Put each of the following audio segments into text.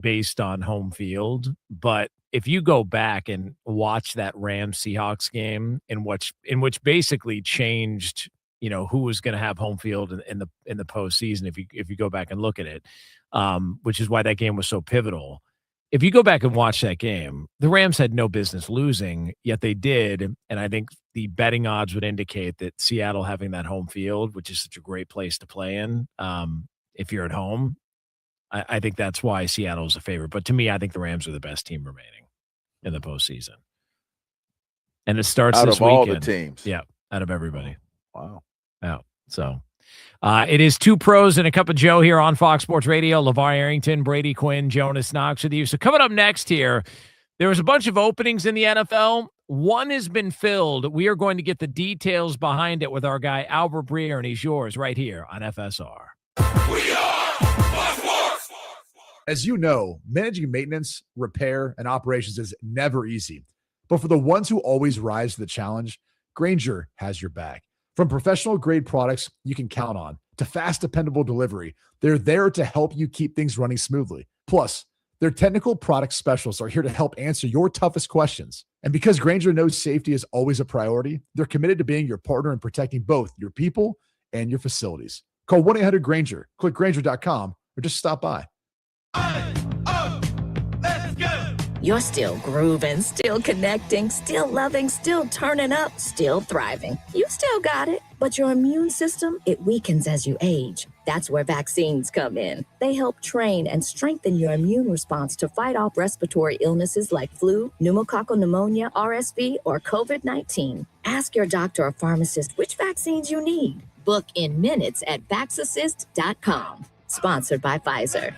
based on home field. But if you go back and watch that Rams-Seahawks game in which basically changed, who was going to have home field in the postseason, if you go back and look at it, which is why that game was so pivotal. If you go back and watch that game, the Rams had no business losing, yet they did. And I think the betting odds would indicate that Seattle having that home field, which is such a great place to play in, if you're at home, I think that's why Seattle is a favorite. But to me, I think the Rams are the best team remaining in the postseason. And it starts out this of all weekend. The teams. Yeah, out of everybody. Wow. Yeah. So it is two pros and a cup of Joe here on Fox Sports Radio. LeVar Arrington, Brady Quinn, Jonas Knox with you. So coming up next here, there was a bunch of openings in the NFL. One has been filled. We are going to get the details behind it with our guy, Albert Breer, and he's yours right here on FSR. We are Fox Sports. As you know, managing maintenance, repair, and operations is never easy. But for the ones who always rise to the challenge, Grainger has your back. From professional-grade products you can count on to fast, dependable delivery, they're there to help you keep things running smoothly. Plus, their technical product specialists are here to help answer your toughest questions. And because Grainger knows safety is always a priority, they're committed to being your partner in protecting both your people and your facilities. Call 1-800-GRAINGER, click Grainger.com, or just stop by. Let's go. You're still grooving, still connecting, still loving, still turning up, still thriving. You still got it, but your immune system, it weakens as you age. That's where vaccines come in. They help train and strengthen your immune response to fight off respiratory illnesses like flu, pneumococcal pneumonia, RSV, or COVID-19. Ask your doctor or pharmacist which vaccines you need. Book in minutes at VaxAssist.com. Sponsored by Pfizer.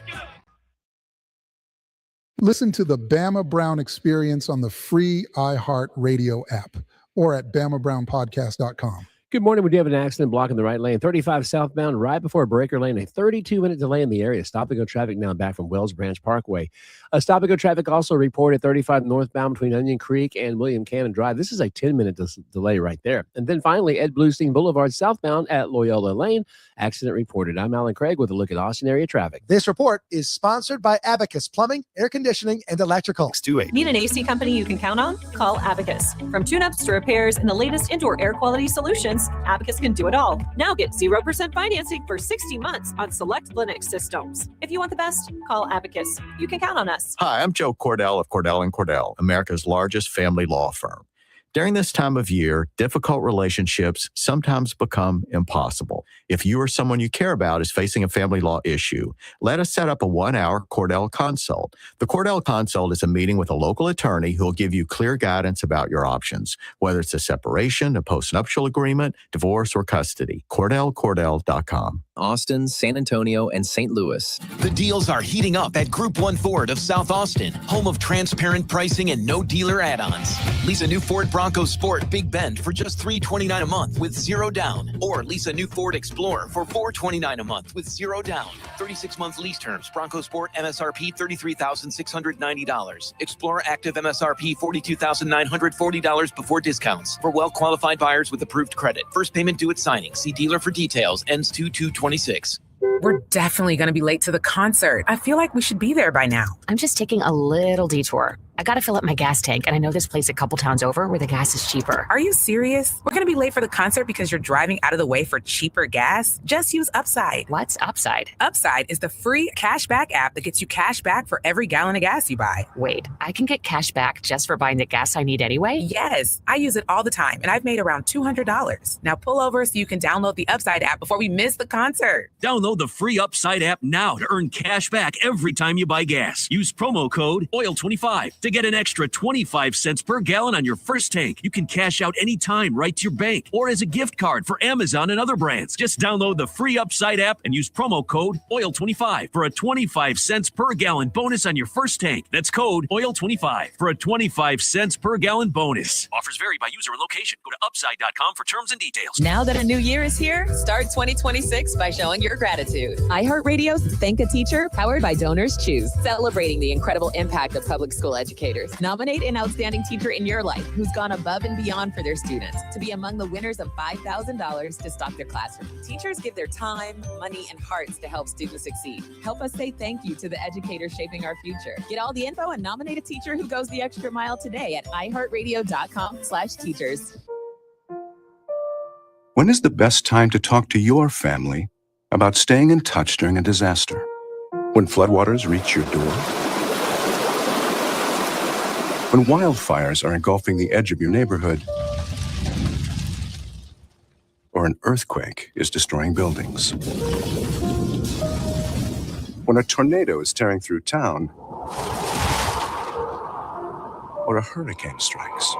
Listen to the Bama Brown Experience on the free iHeartRadio app or at BamaBrownPodcast.com. Good morning. We do have an accident blocking the right lane. 35 southbound right before Breaker Lane. A 32-minute delay in the area. Stop-and-go traffic now back from Wells Branch Parkway. Stop-and-go traffic also reported 35 northbound between Onion Creek and William Cannon Drive. This is a 10-minute delay right there. And then finally, Ed Bluestein Boulevard southbound at Loyola Lane. Accident reported. I'm Alan Craig with a look at Austin area traffic. This report is sponsored by Abacus Plumbing, Air Conditioning, and Electrical. Need an AC company you can count on? Call Abacus. From tune-ups to repairs and the latest indoor air quality solutions, Abacus can do it all. Now get 0% financing for 60 months on select Linux systems. If you want the best, call Abacus. You can count on us. Hi, I'm Joe Cordell of Cordell & Cordell, America's largest family law firm. During this time of year, difficult relationships sometimes become impossible. If you or someone you care about is facing a family law issue, let us set up a 1-hour Cordell Consult. The Cordell Consult is a meeting with a local attorney who will give you clear guidance about your options, whether it's a separation, a postnuptial agreement, divorce, or custody. CordellCordell.com. Austin, San Antonio, and St. Louis. The deals are heating up at Group 1 Ford of South Austin, home of transparent pricing and no dealer add-ons. Lease a new Ford Bronco Sport Big Bend for just $329 a month with zero down. Or lease a new Ford Explorer for $429 a month with zero down. 36-month lease terms. Bronco Sport MSRP $33,690. Explorer Active MSRP $42,940 before discounts. For well-qualified buyers with approved credit. First payment due at signing. See dealer for details. Ends 2/2/26. We're definitely going to be late to the concert. I feel like we should be there by now. I'm just taking a little detour. I got to fill up my gas tank, and I know this place a couple towns over where the gas is cheaper. Are you serious? We're going to be late for the concert because you're driving out of the way for cheaper gas? Just use Upside. What's Upside? Upside is the free cashback app that gets you cash back for every gallon of gas you buy. Wait, I can get cash back just for buying the gas I need anyway? Yes, I use it all the time, and I've made around $200. Now pull over so you can download the Upside app before we miss the concert. Download the free Upside app now to earn cash back every time you buy gas. Use promo code OIL25 to get an extra 25 cents per gallon on your first tank. You can cash out anytime right to your bank or as a gift card for Amazon and other brands. Just download the free Upside app and use promo code OIL25 for a 25 cents per gallon bonus on your first tank. That's code OIL25 for a 25 cents per gallon bonus. Offers vary by user and location. Go to upside.com for terms and details. Now that a new year is here, start 2026 by showing your gratitude. iHeartRadio's Thank a Teacher, powered by Donors Choose, celebrating the incredible impact of public school education educators. Nominate an outstanding teacher in your life who's gone above and beyond for their students to be among the winners of $5,000 to stock their classroom. Teachers give their time, money, and hearts to help students succeed. Help us say thank you to the educators shaping our future. Get all the info and nominate a teacher who goes the extra mile today at iHeartRadio.com/teachers. When is the best time to talk to your family about staying in touch during a disaster? When floodwaters reach your door? When wildfires are engulfing the edge of your neighborhood? Or an earthquake is destroying buildings? When a tornado is tearing through town? Or a hurricane strikes?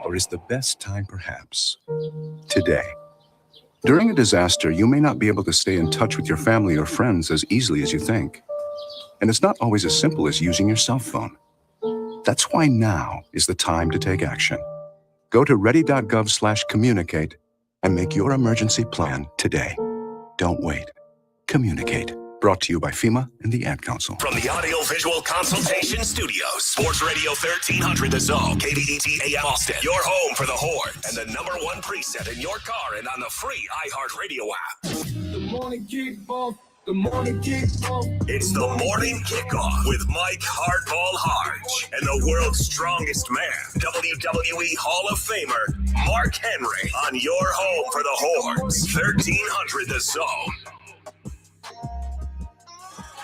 Or is the best time perhaps today? During a disaster, you may not be able to stay in touch with your family or friends as easily as you think. And it's not always as simple as using your cell phone. That's why now is the time to take action. Go to ready.gov/communicate and make your emergency plan today. Don't wait. Communicate. Brought to you by FEMA and the Ad Council. From the Audio Visual Consultation Studios, Sports Radio 1300 The Zone, KVET AM Austin, your home for the Horns, and the #1 preset in your car and on the free iHeartRadio app. The morning kickoff. The morning kickoff. It's the morning kickoff with Mike Hardball Hardge and the world's strongest man, WWE Hall of Famer Mark Henry, on your home for the Horns, 1300 The Zone.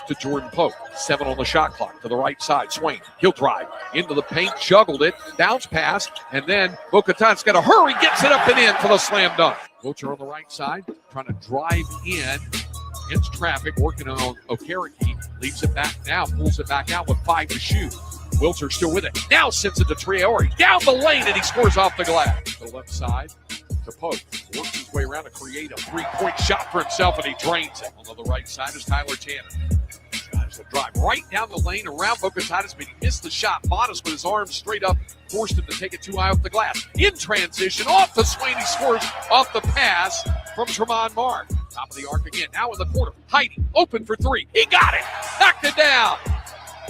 To Jordan Pope, 7 on the shot clock, to the right side, Swain, he'll drive into the paint, juggled it, bounce pass, and then Bo-Katan's got to hurry, gets it up and in for the slam dunk. Wilcher on the right side, trying to drive in against traffic, working on Okereke, leaves it back now, pulls it back out with 5 to shoot. Wilcher still with it, now sends it to Traore, down the lane, and he scores off the glass. To the left side, to Pope, works his way around to create a three-point shot for himself, and he drains it. On the right side is Tyler Tanner. Tries to drive right down the lane around Bo-Katan, but he missed the shot. Modest with his arms straight up, forced him to take it too high off the glass. In transition, off the Swain, he scores off the pass from Tremont Mark. Top of the arc again, now in the corner. Heidi, open for 3. He got it! Knocked it down!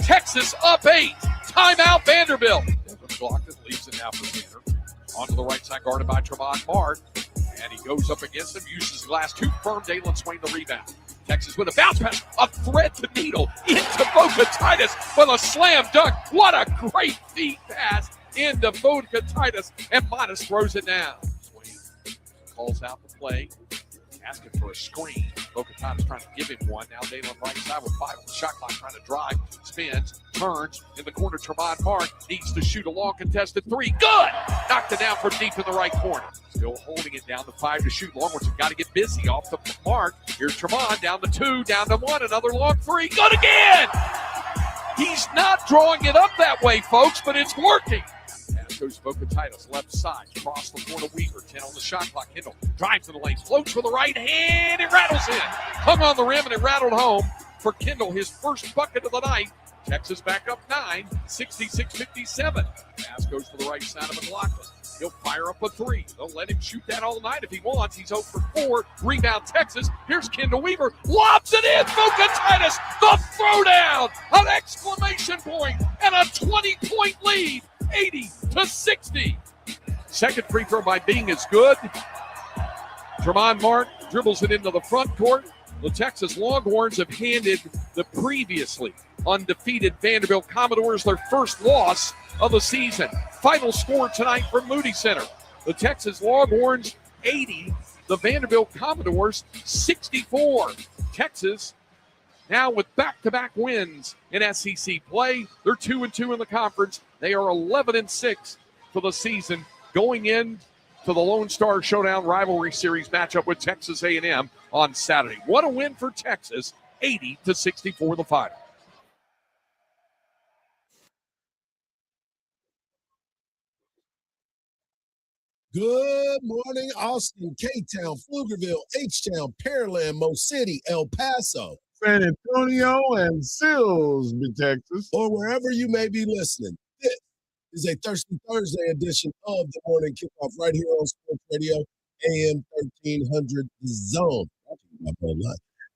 Texas up 8. Timeout, Vanderbilt. Glockton leaves it now for Tanner. Onto the right side, guarded by Tremont Mark. And he goes up against him, uses the glass too firm. Dalen Swain the rebound. Texas with a bounce pass, a thread to needle into Bo-Katan with a slam dunk. What a great feed pass into Bo-Katan, and Modest throws it down. Swain calls out the play, asking for a screen. Bo-Katan is trying to give him one. Now Dalen right side with 5 on the shot clock, trying to drive, spins, turns in the corner. Tremont Mark needs to shoot a long contested 3. Good! Knocked it down from deep in the right corner. Still holding it down to 5 to shoot. Longhorns have got to get busy off the mark. Here's Tremont down to 2, down to 1. Another long 3. Good again! He's not drawing it up that way, folks, but it's working. Pass goes to Bo-Katan, left side. Cross the floor to Weaver. 10 on the shot clock. Kendall drives to the lane. Floats with the right hand. It rattles in. Hung on the rim, and it rattled home for Kendall. His first bucket of the night. Texas back up 9, 66-57. Pass goes to the right side of McLaughlin. He'll fire up a 3. They'll let him shoot that all night if he wants. He's 0 for 4. Rebound Texas. Here's Kendall Weaver. Lobs it in. Bo-Katan, the throwdown. An exclamation point and a 20-point lead. 80-60. Second free throw by Bing is good. Tremont Mark dribbles it into the front court. The Texas Longhorns have handed the previously undefeated Vanderbilt Commodores their first loss of the season. Final score tonight from Moody Center. The Texas Longhorns 80, the Vanderbilt Commodores 64. Texas now with back-to-back wins in SEC play. They're 2-2 in the conference. They are 11-6 for the season, going in to the Lone Star Showdown rivalry series matchup with Texas A&M on Saturday. What a win for Texas, 80-64 the final. Good morning, Austin, K-Town, Pflugerville, H-Town, Pearland, Mo City, El Paso, San Antonio, and Silsbee, Texas, or wherever you may be listening. This is a Thirsty Thursday edition of the Morning Kickoff right here on Sports Radio, AM 1300 The Zone.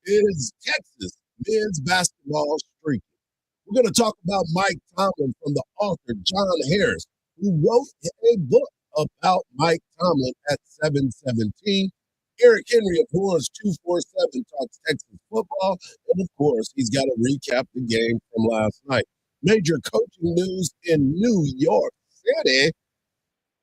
It is Texas men's basketball streaking. We're going to talk about Mike Tomlin from the author, John Harris, who wrote a book about Mike Tomlin at 717. Eric Henry of Horns 247 talks Texas football. And of course, he's got to recap the game from last night. Major coaching news in New York City.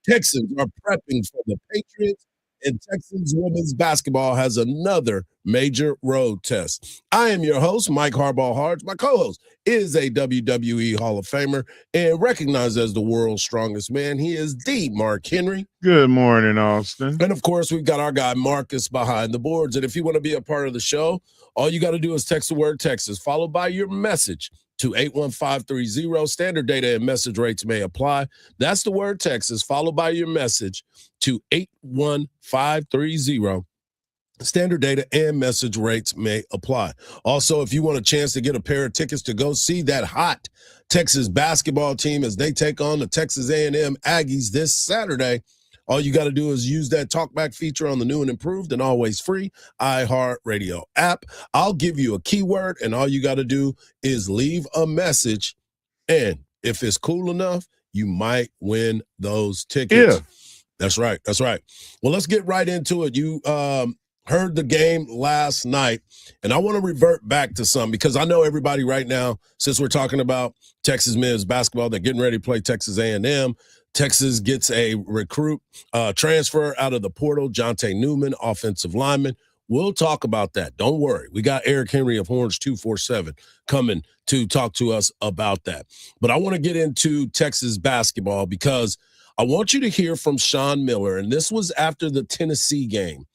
Texans are prepping for the Patriots, and Texans women's basketball has another major road test. I am your host, Mike Hardball Hardge. My co-host is a WWE Hall of Famer and recognized as the world's strongest man. He is the Mark Henry. Good morning, Austin. And of course, we've got our guy Marcus behind the boards. And if you want to be a part of the show, all you got to do is text the word Texas, followed by your message to 81530. Standard data and message rates may apply. That's the word Texas, followed by your message to 81530. Standard data and message rates may apply. Also, if you want a chance to get a pair of tickets to go see that hot Texas basketball team as they take on the Texas A&M Aggies this Saturday, all you got to do is use that talkback feature on the new and improved and always free iHeartRadio app. I'll give you a keyword, and all you got to do is leave a message. And if it's cool enough, you might win those tickets. Yeah. That's right. That's right. Well, let's get right into it. You heard the game last night, and I want to revert back to some because I know everybody right now, since we're talking about Texas men's basketball, they're getting ready to play Texas A&M. Texas gets a recruit transfer out of the portal, Jonte Newman, offensive lineman. We'll talk about that. Don't worry. We got Eric Henry of Horns 247 coming to talk to us about that. But I want to get into Texas basketball because I want you to hear from Sean Miller, and this was after the Tennessee game,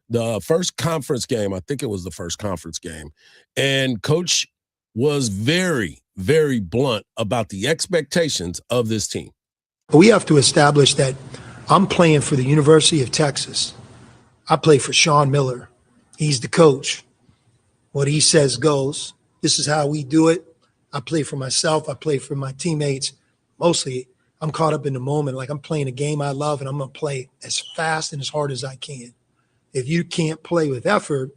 the first conference game. I think it was the first conference game. And Coach was very, very blunt about the expectations of this team. We have to establish that I'm playing for the University of Texas. I play for Sean Miller. He's the coach. What he says goes. This is how we do it. I play for myself. I play for my teammates. Mostly, I'm caught up in the moment. Like I'm playing a game I love, and I'm going to play as fast and as hard as I can. If you can't play with effort,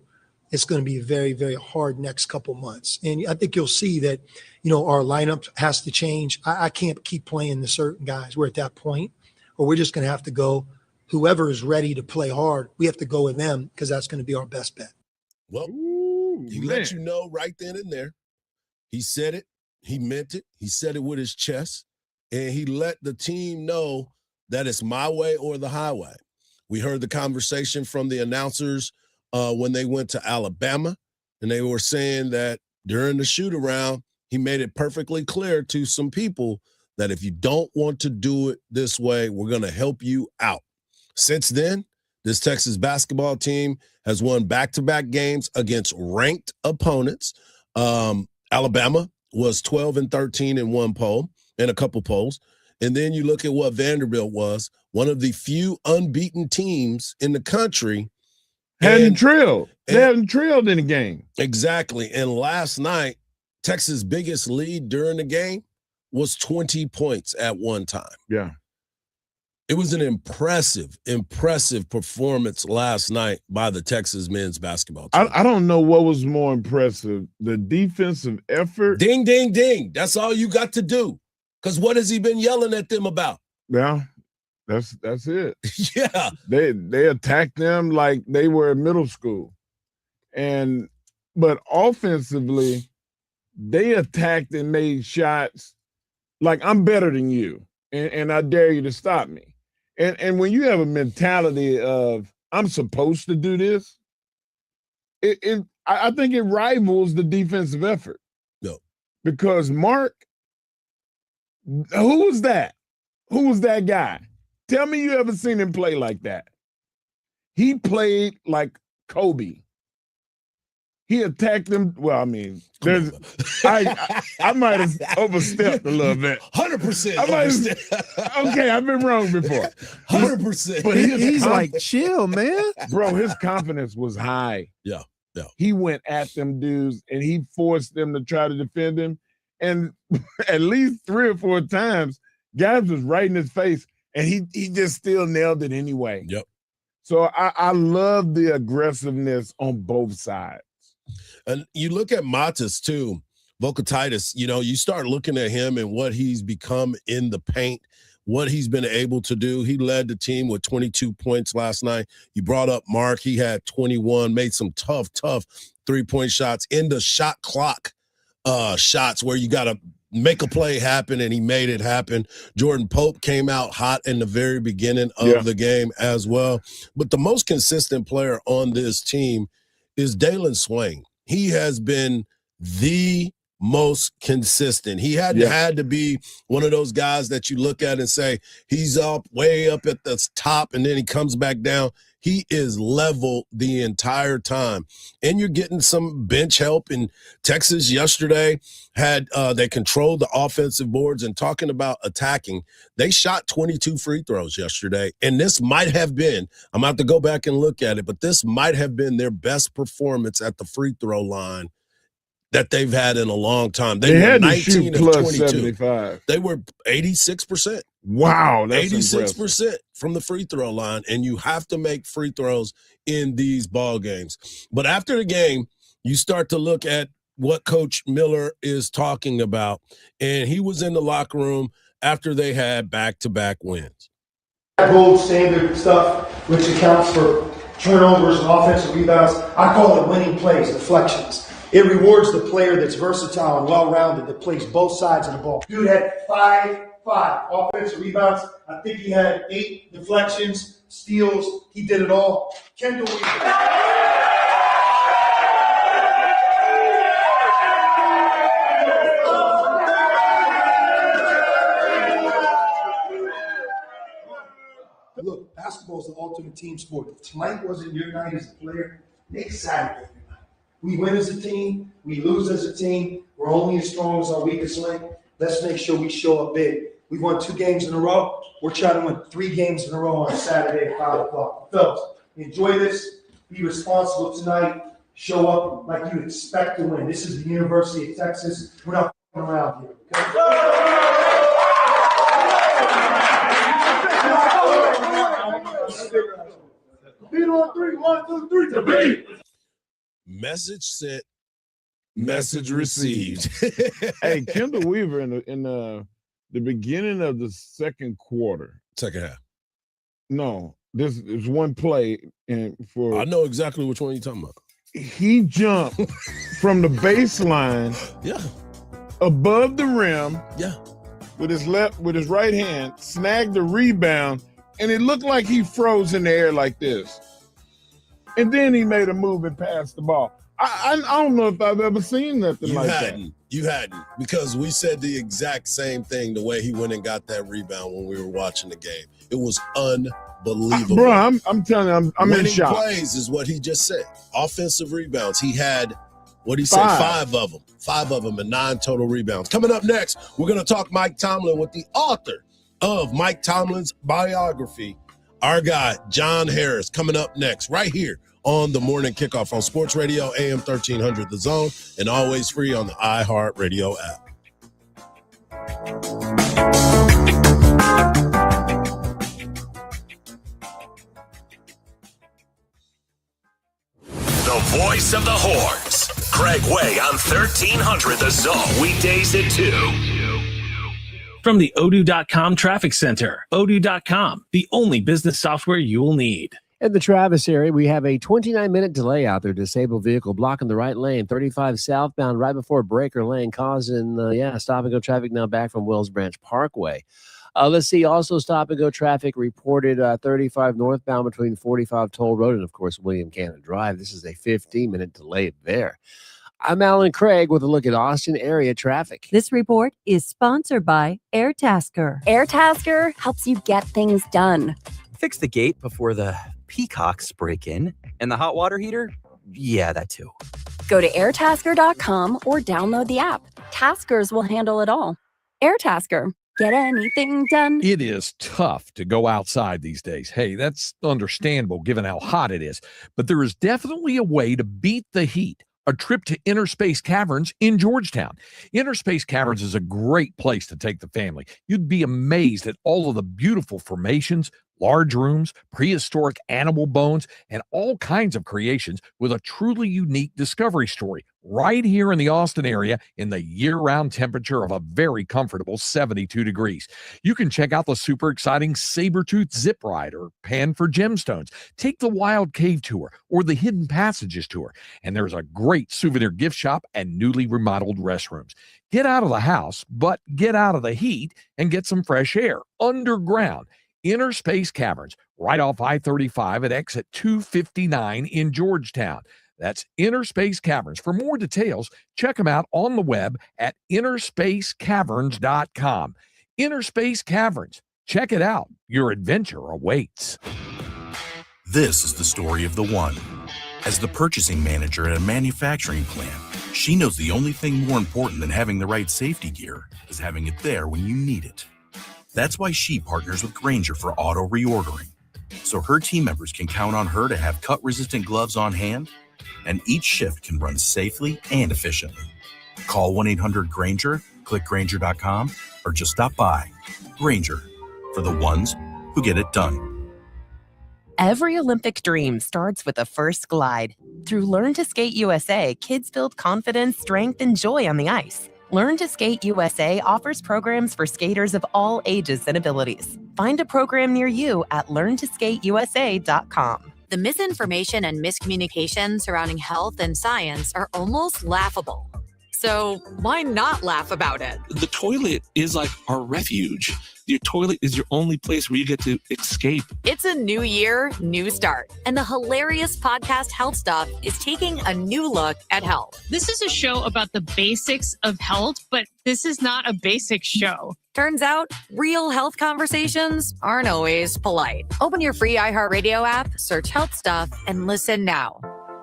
it's going to be very, very hard next couple months. And I think you'll see that, our lineup has to change. I can't keep playing the certain guys. We're at that point, or we're just going to have to go. Whoever is ready to play hard, we have to go with them because that's going to be our best bet. Well, he let you know right then and there. He said it. He meant it. He said it with his chest. And he let the team know that it's my way or the highway. We heard the conversation from the announcers when they went to Alabama, and they were saying that during the shoot-around, he made it perfectly clear to some people that if you don't want to do it this way, we're going to help you out. Since then, this Texas basketball team has won back-to-back games against ranked opponents. Alabama was 12-13 in one poll, in a couple polls. And then you look at what Vanderbilt was, one of the few unbeaten teams in the country. Hadn't trailed. They hadn't trailed in the game. Exactly. And last night, Texas' biggest lead during the game was 20 points at one time. Yeah. It was an impressive performance last night by the Texas men's basketball team. I don't know what was more impressive, the defensive effort. Ding, ding, ding. That's all you got to do. Because what has he been yelling at them about? Yeah, that's it. Yeah. They attacked them like they were in middle school. But offensively, they attacked and made shots like I'm better than you, and I dare you to stop me. And when you have a mentality of I'm supposed to do this, I think it rivals the defensive effort. No. Because Mark, who was that? Who was that guy? Tell me you ever seen him play like that. He played like Kobe. He attacked them. Well, I mean, I might have overstepped a little bit. 100%. Okay, I've been wrong before. 100%. But he's like, chill, man. Bro, his confidence was high. Yeah. He went at them dudes, and he forced them to try to defend him. And at least 3 or 4 times, guys was right in his face, and he just still nailed it anyway. Yep. So I love the aggressiveness on both sides. And you look at Matas, too. Vocatitis, you start looking at him and what he's become in the paint, what he's been able to do. He led the team with 22 points last night. You brought up Mark. He had 21, made some tough three-point shots in the shot clock shots where you got to make a play happen, and he made it happen. Jordan Pope came out hot in the very beginning of the game as well. But the most consistent player on this team is Dalen Swain. He has been the most consistent. He hadn't had to be one of those guys that you look at and say, he's way up at the top, and then he comes back down. He is level the entire time. And you're getting some bench help. In Texas yesterday had they controlled the offensive boards, and talking about attacking, they shot 22 free throws yesterday. And this might have been, I'm going to have to go back and look at it, but this might have been their best performance at the free throw line that they've had in a long time. They were had 19 to shoot of plus 22. 75. They were 86%. Wow, that's 86% impressive. from the free throw line, and you have to make free throws in these ball games. But after the game, you start to look at what Coach Miller is talking about, and he was in the locker room after they had back-to-back wins. Gold standard stuff, which accounts for turnovers and offensive rebounds. I call it winning plays, deflections. It rewards the player that's versatile and well-rounded, that plays both sides of the ball. Dude had five offensive rebounds. I think he had 8 deflections, steals. He did it all. Kendall Weaver. Look, basketball is the ultimate team sport. If tonight wasn't your night as a player, make Saturday your night. We win as a team. We lose as a team. We're only as strong as our weakest link. Let's make sure we show up big. We won 2 games in a row. We're trying to win 3 games in a row on Saturday at 5 o'clock. Fellas, enjoy this. Be responsible tonight. Show up like you expect to win. This is the University of Texas. We're not f***ing around here. Beat on 3. 1, 2, 3 to beat. Message sent, message received. Hey, Kendall Weaver in the beginning of the second quarter. Second half. No, this is one play, and I know exactly which one you're talking about. He jumped from the baseline, above the rim, with his right hand, snagged the rebound, and it looked like he froze in the air like this. And then he made a move and passed the ball. I don't know if I've ever seen nothing like that. You hadn't, because we said the exact same thing the way he went and got that rebound when we were watching the game. It was unbelievable. Bro, I'm telling you, I'm in Winning shock. plays is what he just said. Offensive rebounds. He had, what did he say? 5 of them. 5 of them and 9 total rebounds. Coming up next, we're going to talk Mike Tomlin with the author of Mike Tomlin's biography, our guy, John Harris, coming up next right here on the Morning Kickoff on Sports Radio, AM 1300 The Zone, and always free on the iHeartRadio app. The voice of the Horns, Craig Way on 1300 The Zone, weekdays at 2. From the Odoo.com Traffic Center, Odoo.com, the only business software you will need. In the Travis area, we have a 29-minute delay out there. Disabled vehicle blocking the right lane, 35 southbound, right before Breaker Lane, causing, stop-and-go traffic now back from Wells Branch Parkway. Let's see, also stop-and-go traffic reported 35 northbound between 45 Toll Road and, of course, William Cannon Drive. This is a 15-minute delay there. I'm Alan Craig with a look at Austin area traffic. This report is sponsored by AirTasker. AirTasker helps you get things done. Fix the gate before the peacocks break in. And the hot water heater? Yeah, that too. Go to airtasker.com or download the app. Taskers will handle it all. AirTasker. Get anything done. It is tough to go outside these days. Hey, that's understandable given how hot it is. But there is definitely a way to beat the heat. A trip to Inner Space Caverns in Georgetown. Inner Space Caverns is a great place to take the family. You'd be amazed at all of the beautiful formations, Large rooms, prehistoric animal bones, and all kinds of creations with a truly unique discovery story right here in the Austin area in the year-round temperature of a very comfortable 72 degrees. You can check out the super exciting Sabertooth Zip Ride or Pan for Gemstones. Take the Wild Cave Tour or the Hidden Passages Tour. And there's a great souvenir gift shop and newly remodeled restrooms. Get out of the house, but get out of the heat and get some fresh air underground. Inner Space Caverns, right off I-35 at exit 259 in Georgetown. That's Inner Space Caverns. For more details, check them out on the web at innerspacecaverns.com. Inner Space Caverns. Check it out. Your adventure awaits. This is the story of the one. As the purchasing manager at a manufacturing plant, she knows the only thing more important than having the right safety gear is having it there when you need it. That's why she partners with Grainger for auto reordering, so her team members can count on her to have cut-resistant gloves on hand, and each shift can run safely and efficiently. Call 1-800-GRAINGER, click Grainger.com, or just stop by. Grainger, for the ones who get it done. Every Olympic dream starts with a first glide. Through Learn to Skate USA, kids build confidence, strength, and joy on the ice. Learn to Skate USA offers programs for skaters of all ages and abilities. Find a program near you at learntosskateusa.com. The misinformation and miscommunication surrounding health and science are almost laughable. So why not laugh about it? The toilet is like our refuge. Your toilet is your only place where you get to escape. It's a new year, new start. And the hilarious podcast Health Stuff is taking a new look at health. This is a show about the basics of health, but this is not a basic show. Turns out, real health conversations aren't always polite. Open your free iHeartRadio app, search Health Stuff, and listen now.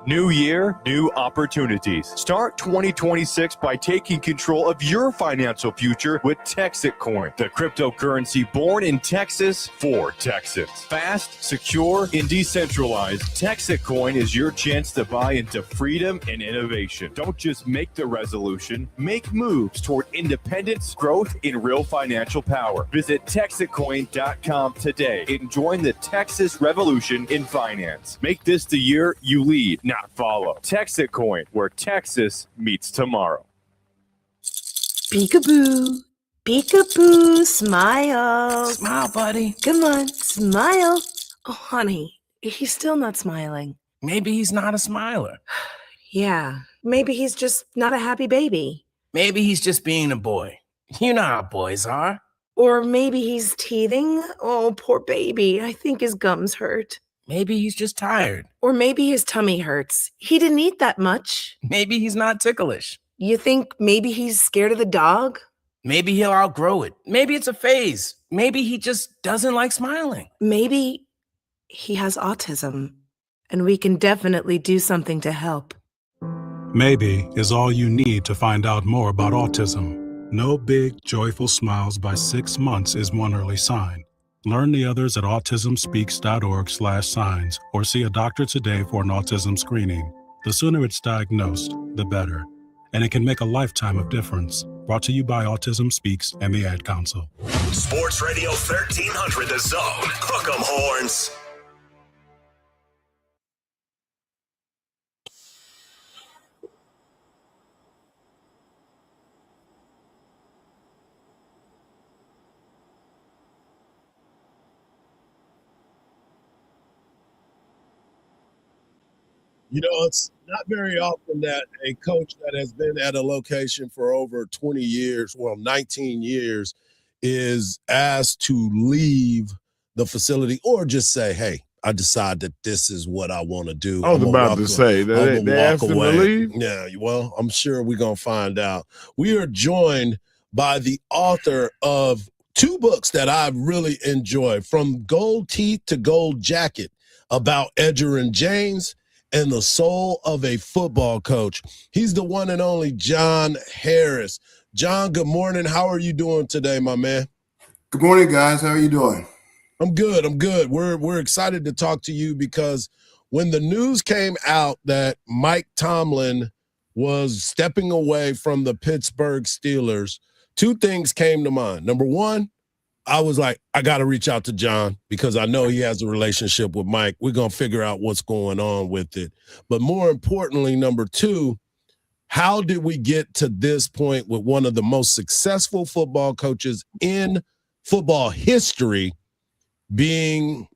New year, new opportunities. Start 2026 by taking control of your financial future with Texitcoin, the cryptocurrency born in Texas for Texans. Fast, secure, and decentralized, Texitcoin is your chance to buy into freedom and innovation. Don't just make the resolution, make moves toward independence, growth, and real financial power. Visit Texitcoin.com today and join the Texas revolution in finance. Make this the year you lead, not follow. Texitcoin, where Texas meets tomorrow. Peekaboo. Peekaboo. Smile. Smile, buddy. Come on. Smile. Oh, honey, he's still not smiling. Maybe he's not a smiler. Yeah. Maybe he's just not a happy baby. Maybe he's just being a boy. You know how boys are. Or maybe he's teething. Oh, poor baby. I think his gums hurt. Maybe he's just tired. Or maybe his tummy hurts. He didn't eat that much. Maybe he's not ticklish. You think maybe he's scared of the dog? Maybe he'll outgrow it. Maybe it's a phase. Maybe he just doesn't like smiling. Maybe he has autism, and we can definitely do something to help. Maybe is all you need to find out more about autism. No big, joyful smiles by 6 months is one early sign. Learn the others at autismspeaks.org/signs or see a doctor today for an autism screening. The sooner it's diagnosed, the better. And it can make a lifetime of difference. Brought to you by Autism Speaks and the Ad Council. Sports Radio 1300 The Zone. Hook 'em horns. You know, it's not very often that a coach that has been at a location for over 20 years, well, 19 years, is asked to leave the facility or just say, hey, I decide that this is what I want to do. I was about to say, they asked him to leave? Yeah, well, I'm sure we're going to find out. We are joined by the author of 2 books that I've really enjoyed, From Gold Teeth to Gold Jacket, about Edgerrin James and the soul of a football coach. He's the one and only John Harris. John, good morning. How are you doing today, my man? Good morning, guys. How are you doing? I'm good. We're excited to talk to you because when the news came out that Mike Tomlin was stepping away from the Pittsburgh Steelers, 2 things came to mind. Number one, I was like, I got to reach out to John because I know he has a relationship with Mike. We're going to figure out what's going on with it. But more importantly, number two, how did we get to this point with one of the most successful football coaches in football history being,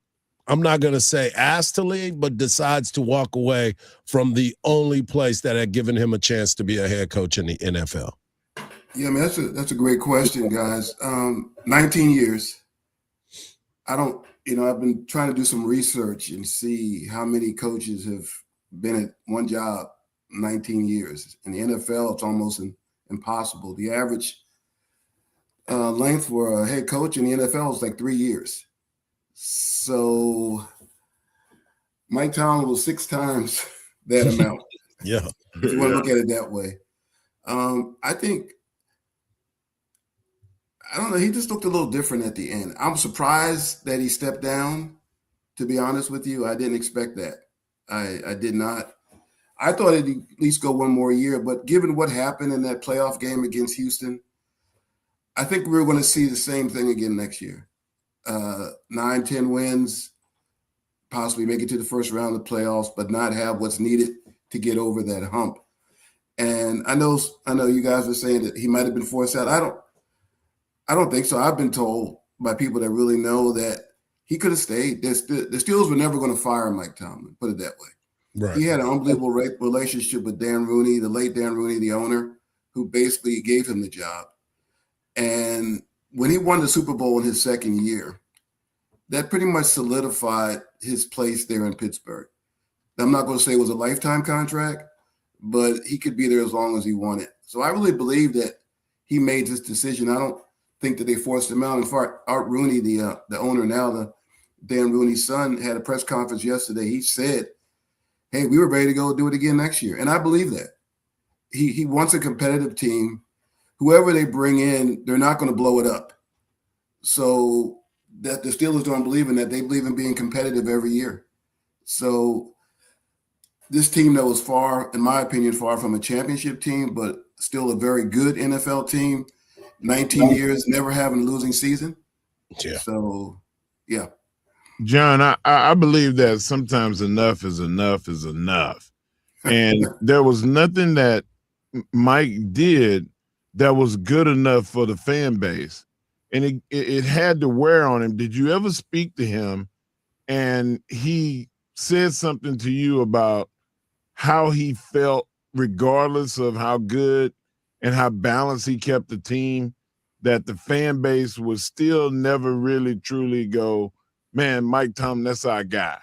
I'm not going to say asked to leave, but decides to walk away from the only place that had given him a chance to be a head coach in the NFL? Yeah, man, that's a great question, guys. 19 years. I've been trying to do some research and see how many coaches have been at one job 19 years. In the NFL, it's almost impossible. The average length for a head coach in the NFL is like 3 years. So Mike Tomlin was 6 times that amount. Yeah. If you want to look at it that way. I don't know. He just looked a little different at the end. I'm surprised that he stepped down, to be honest with you. I didn't expect that. I did not. I thought he'd at least go one more year, but given what happened in that playoff game against Houston, I think we're going to see the same thing again next year. 9-10 wins, possibly make it to the first round of the playoffs, but not have what's needed to get over that hump. And I know you guys are saying that he might have been forced out. I don't think so. I've been told by people that really know that he could have stayed. The Steelers were never going to fire Mike Tomlin, put it that way. Right. He had an unbelievable relationship with Dan Rooney, the late Dan Rooney, the owner, who basically gave him the job. And when he won the Super Bowl in his second year, that pretty much solidified his place there in Pittsburgh. I'm not going to say it was a lifetime contract, but he could be there as long as he wanted. So I really believe that he made this decision. I don't think that they forced him out. In fact, Art Rooney, the owner now, the Dan Rooney's son, had a press conference yesterday. He said, hey, we were ready to go do it again next year. And I believe that. He wants a competitive team. Whoever they bring in, they're not going to blow it up. So that the Steelers don't believe in that. They believe in being competitive every year. So this team that was far, in my opinion, far from a championship team, but still a very good NFL team, 19 years, never having a losing season. Yeah. So, yeah. John, I believe that sometimes enough is enough is enough. And there was nothing that Mike did that was good enough for the fan base. And it had to wear on him. Did you ever speak to him and he said something to you about how he felt regardless of how good and how balanced he kept the team, that the fan base would still never really truly go, man, Mike Tomlin, that's our guy?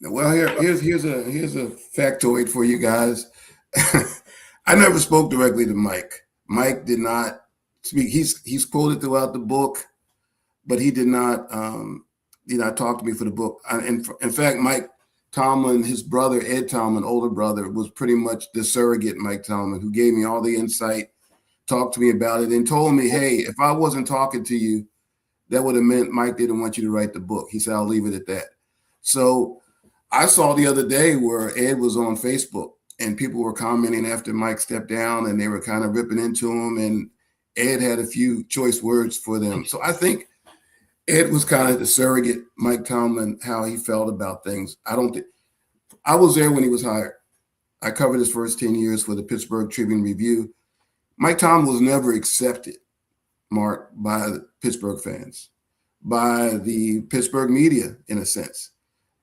Well, here's a factoid for you guys. I never spoke directly to Mike. Mike did not speak. He's quoted throughout the book, but he did not talk to me for the book. In fact, Mike Tomlin, his brother, Ed Tomlin, older brother, was pretty much the surrogate Mike Tomlin, who gave me all the insight, talked to me about it, and told me, hey, if I wasn't talking to you, that would have meant Mike didn't want you to write the book. He said, I'll leave it at that. So I saw the other day where Ed was on Facebook and people were commenting after Mike stepped down and they were kind of ripping into him, and Ed had a few choice words for them. So I think Ed was kind of the surrogate Mike Tomlin, how he felt about things. I was there when he was hired. I covered his first 10 years for the Pittsburgh Tribune Review. Mike Tomlin was never accepted, Mark, by the Pittsburgh fans, by the Pittsburgh media, in a sense.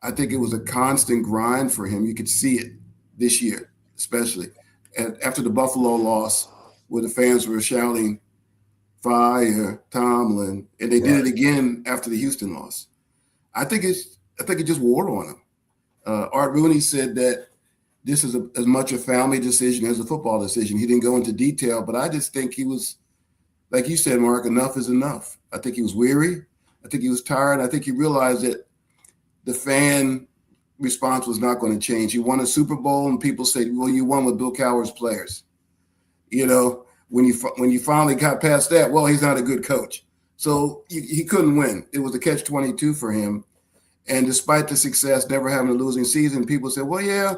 I think it was a constant grind for him. You could see it this year, especially. And after the Buffalo loss, where the fans were shouting, fire Tomlin, and they did it again after the Houston loss. I think it just wore on him. Art Rooney said that this is as much a family decision as a football decision. He didn't go into detail, but I just think he was, like you said, Mark, enough is enough. I think he was weary. I think he was tired. I think he realized that the fan response was not going to change. He won a Super Bowl, and people say, well, you won with Bill Cowher's players. You know, when you finally got past that, well, he's not a good coach. So he couldn't win. It was a catch-22 for him. And despite the success, never having a losing season, people said, well, yeah,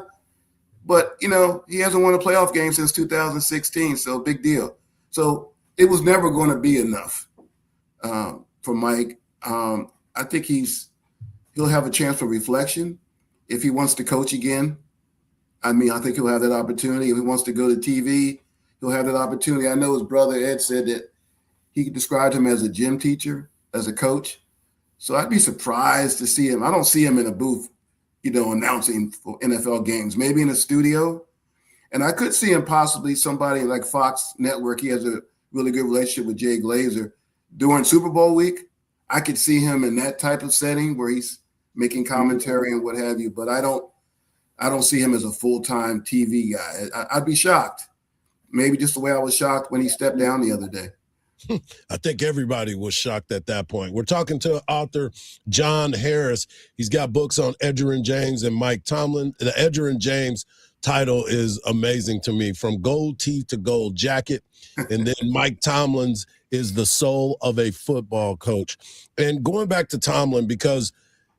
but, you know, he hasn't won a playoff game since 2016, so big deal. So it was never going to be enough. for Mike. I think he'll have a chance for reflection if he wants to coach again. I mean, I think he'll have that opportunity. If he wants to go to TV, he'll have that opportunity. I know his brother Ed said that he described him as a gym teacher, as a coach. So I'd be surprised to see him. I don't see him in a booth, announcing for NFL games, maybe in a studio. And I could see him possibly somebody like Fox Network. He has a really good relationship with Jay Glazer. During Super Bowl week, I could see him in that type of setting where he's making commentary and what have you. But I don't see him as a full-time TV guy. I'd be shocked. Maybe just the way I was shocked when he stepped down the other day. I think everybody was shocked at that point. We're talking to author John Harris. He's got books on Edgerrin James and Mike Tomlin. The Edgerrin James title is amazing to me, From Gold Teeth to Gold Jacket. And then Mike Tomlin's is The Soul of a Football Coach. And going back to Tomlin, because,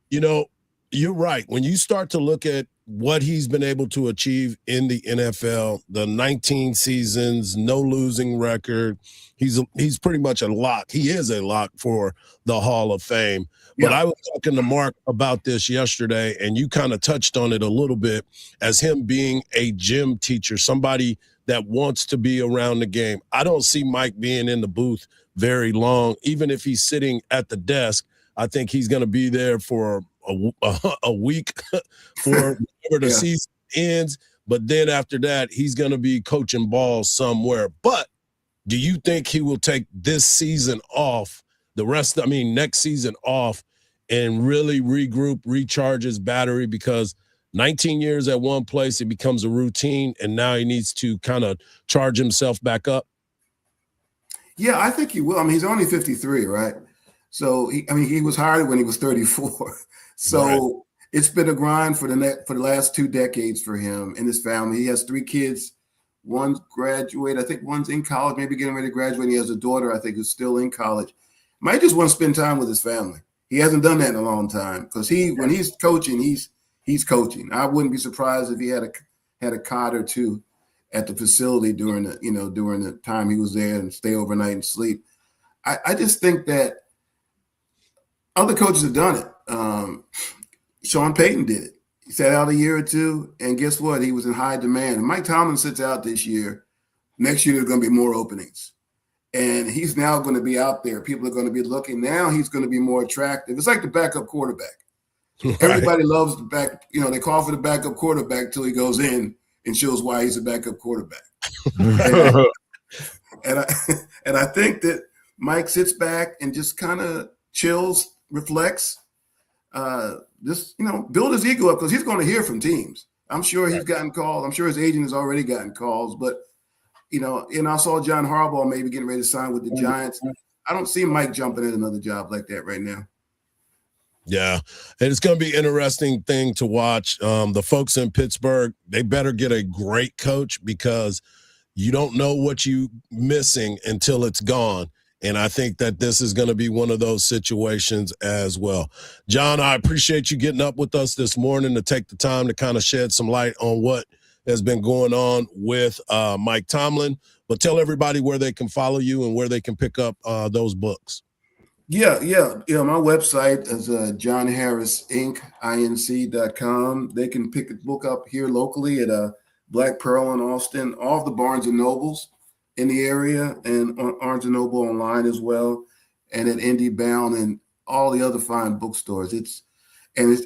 you're right. When you start to look at what he's been able to achieve in the NFL, the 19 seasons, no losing record, he's pretty much a lock. He is a lock for the Hall of Fame. Yeah. But I was talking to Mark about this yesterday, and you kind of touched on it a little bit as him being a gym teacher, somebody that wants to be around the game. I don't see Mike being in the booth very long. Even if he's sitting at the desk, I think he's going to be there for a week for whenever the season ends. But then after that, he's going to be coaching balls somewhere. But do you think he will take this season off, next season off, and really regroup, recharge his battery? Because 19 years at one place, it becomes a routine, and now he needs to kind of charge himself back up? Yeah, I think he will. I mean, he's only 53, right? So, he was hired when he was 34. So right. It's been a grind for the last 2 decades for him and his family. He has 3 kids. One's graduated. I think one's in college, maybe getting ready to graduate. He has a daughter, I think, who's still in college. Might just want to spend time with his family. He hasn't done that in a long time because when he's coaching, he's coaching. I wouldn't be surprised if he had a cot or two at the facility during the time he was there and stay overnight and sleep. I just think that other coaches have done it. Sean Payton did it. He sat out a year or two, and guess what? He was in high demand. And Mike Tomlin sits out this year. Next year, there's going to be more openings. And he's now going to be out there. People are going to be looking. Now he's going to be more attractive. It's like the backup quarterback. Right. Everybody loves the back. They call for the backup quarterback till he goes in and shows why he's a backup quarterback. and I think that Mike sits back and just kind of chills, reflects, build his ego up because he's going to hear from teams. I'm sure he's gotten calls. I'm sure his agent has already gotten calls. But, and I saw John Hardball maybe getting ready to sign with the Giants. I don't see Mike jumping at another job like that right now. Yeah, and it's going to be an interesting thing to watch. The folks in Pittsburgh, they better get a great coach because you don't know what you're missing until it's gone. And I think that this is going to be one of those situations as well. John, I appreciate you getting up with us this morning to take the time to kind of shed some light on what has been going on with Mike Tomlin. But tell everybody where they can follow you and where they can pick up those books. Yeah. My website is johnharrisinc.com. They can pick the book up here locally at Black Pearl in Austin, all of the Barnes & Nobles in the area, and on Barnes & Noble online as well, and at IndieBound and all the other fine bookstores.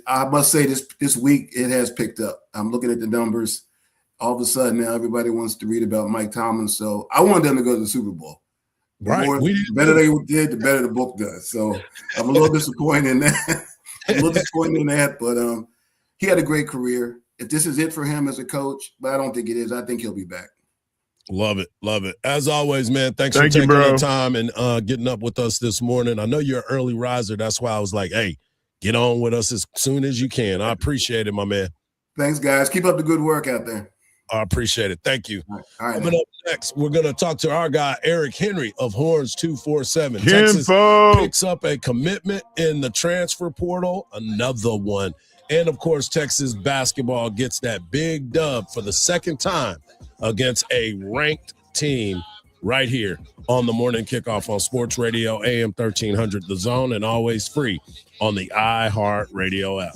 I must say this week it has picked up. I'm looking at the numbers. All of a sudden now everybody wants to read about Mike Tomlin. So I want them to go to the Super Bowl. Right. The better they did, the better the book does. So I'm a little disappointed in that. But he had a great career. If this is it for him as a coach, but I don't think it is. I think he'll be back. Love it. As always, man, thanks for taking the time and getting up with us this morning. I know you're an early riser. That's why I was like, hey, get on with us as soon as you can. I appreciate it, my man. Thanks, guys. Keep up the good work out there. I appreciate it. Thank you. All right, Coming up next, we're going to talk to our guy, Eric Henry of Horns 247. Kinfolk. Texas picks up a commitment in the transfer portal, another one. And, of course, Texas basketball gets that big dub for the second time against a ranked team right here on the Morning Kickoff on Sports Radio, AM 1300 The Zone, and always free on the iHeartRadio app.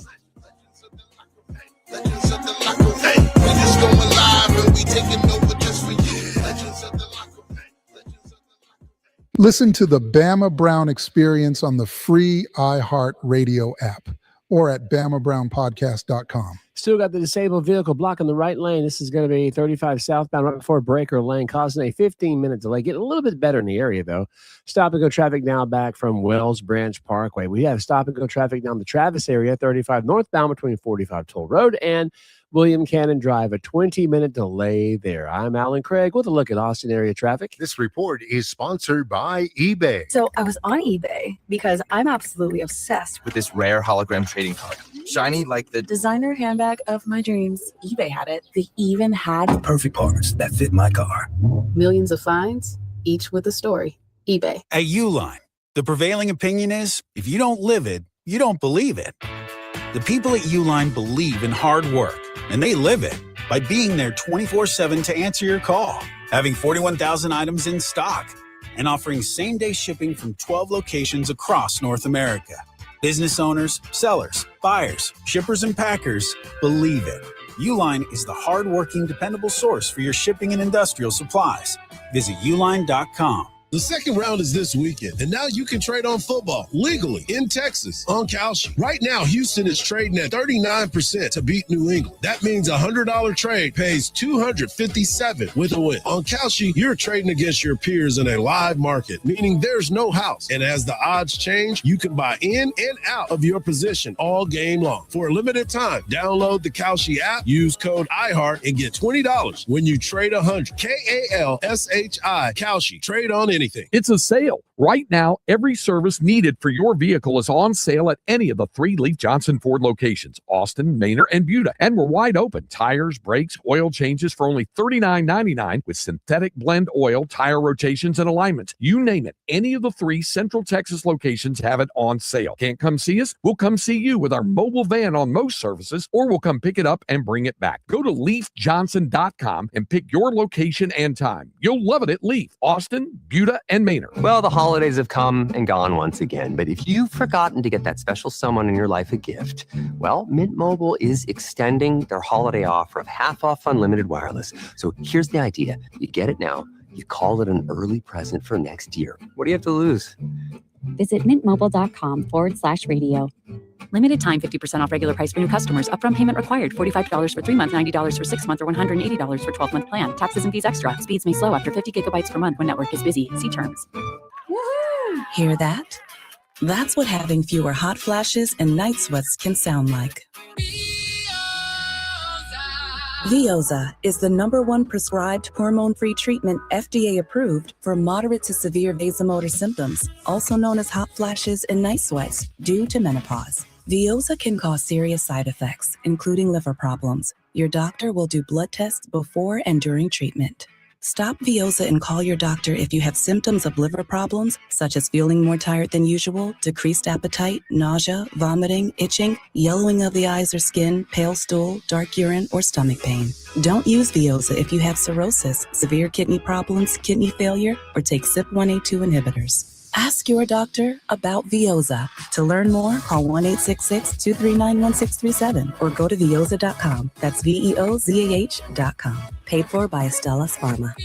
Listen to the Bama Brown Experience on the free iHeartRadio app or at BamaBrownPodcast.com. Still got the disabled vehicle blocking the right lane. This is going to be 35 southbound right before Breaker Lane, causing a 15-minute delay. Getting a little bit better in the area, though. Stop-and-go traffic now back from Wells Branch Parkway. We have stop-and-go traffic down the Travis area, 35 northbound between 45 Toll Road and William Cannon Drive. A 20-minute delay there. I'm Alan Craig with a look at Austin area traffic. This report is sponsored by eBay. So I was on eBay because I'm absolutely obsessed with this rare hologram trading card. Shiny like the designer handbag of my dreams. eBay had it. They even had the perfect parts that fit my car. Millions of finds, each with a story. eBay. At Uline, the prevailing opinion is if you don't live it, you don't believe it. The people at Uline believe in hard work, and they live it by being there 24/7 to answer your call, having 41,000 items in stock, and offering same-day shipping from 12 locations across North America. Business owners, sellers, buyers, shippers, and packers believe it. Uline is the hard-working, dependable source for your shipping and industrial supplies. Visit uline.com. The second round is this weekend, and now you can trade on football legally in Texas on Kalshi. Right now, Houston is trading at 39% to beat New England. That means a $100 trade pays $257 with a win. On Kalshi, you're trading against your peers in a live market, meaning there's no house. And as the odds change, you can buy in and out of your position all game long. For a limited time, download the Kalshi app, use code iHeart, and get $20 when you trade 100. Kalshi. Kalshi. Trade on anything. It's a sale. Right now, every service needed for your vehicle is on sale at any of the 3 Leaf Johnson Ford locations, Austin, Manor, and Buda. And we're wide open. Tires, brakes, oil changes for only $39.99 with synthetic blend oil, tire rotations, and alignments. You name it. Any of the 3 Central Texas locations have it on sale. Can't come see us? We'll come see you with our mobile van on most services, or we'll come pick it up and bring it back. Go to LeafJohnson.com and pick your location and time. You'll love it at Leaf, Austin, Buda, and Manor. Well, the holidays have come and gone once again, but if you've forgotten to get that special someone in your life a gift, well, Mint Mobile is extending their holiday offer of half off unlimited wireless. So here's the idea. You get it now. You call it an early present for next year. What do you have to lose? Visit mintmobile.com/radio. Limited time 50% off regular price for new customers. Upfront payment required. $45 for 3 months, $90 for 6 months, or $180 for 12-month plan. Taxes and fees extra. Speeds may slow after 50 gigabytes per month when network is busy. See terms. Woohoo! Hear that? That's what having fewer hot flashes and night sweats can sound like. Veoza is the #1 prescribed hormone-free treatment FDA approved for moderate to severe vasomotor symptoms, also known as hot flashes and night sweats, due to menopause. Veoza can cause serious side effects, including liver problems. Your doctor will do blood tests before and during treatment. Stop Veoza and call your doctor if you have symptoms of liver problems, such as feeling more tired than usual, decreased appetite, nausea, vomiting, itching, yellowing of the eyes or skin, pale stool, dark urine, or stomach pain. Don't use Veoza if you have cirrhosis, severe kidney problems, kidney failure, or take CYP1A2 inhibitors. Ask your doctor about Veoza. To learn more, call 1-866-239-1637 or go to Veoza.com. That's VEOZAH.com. Paid for by Astellas Pharma.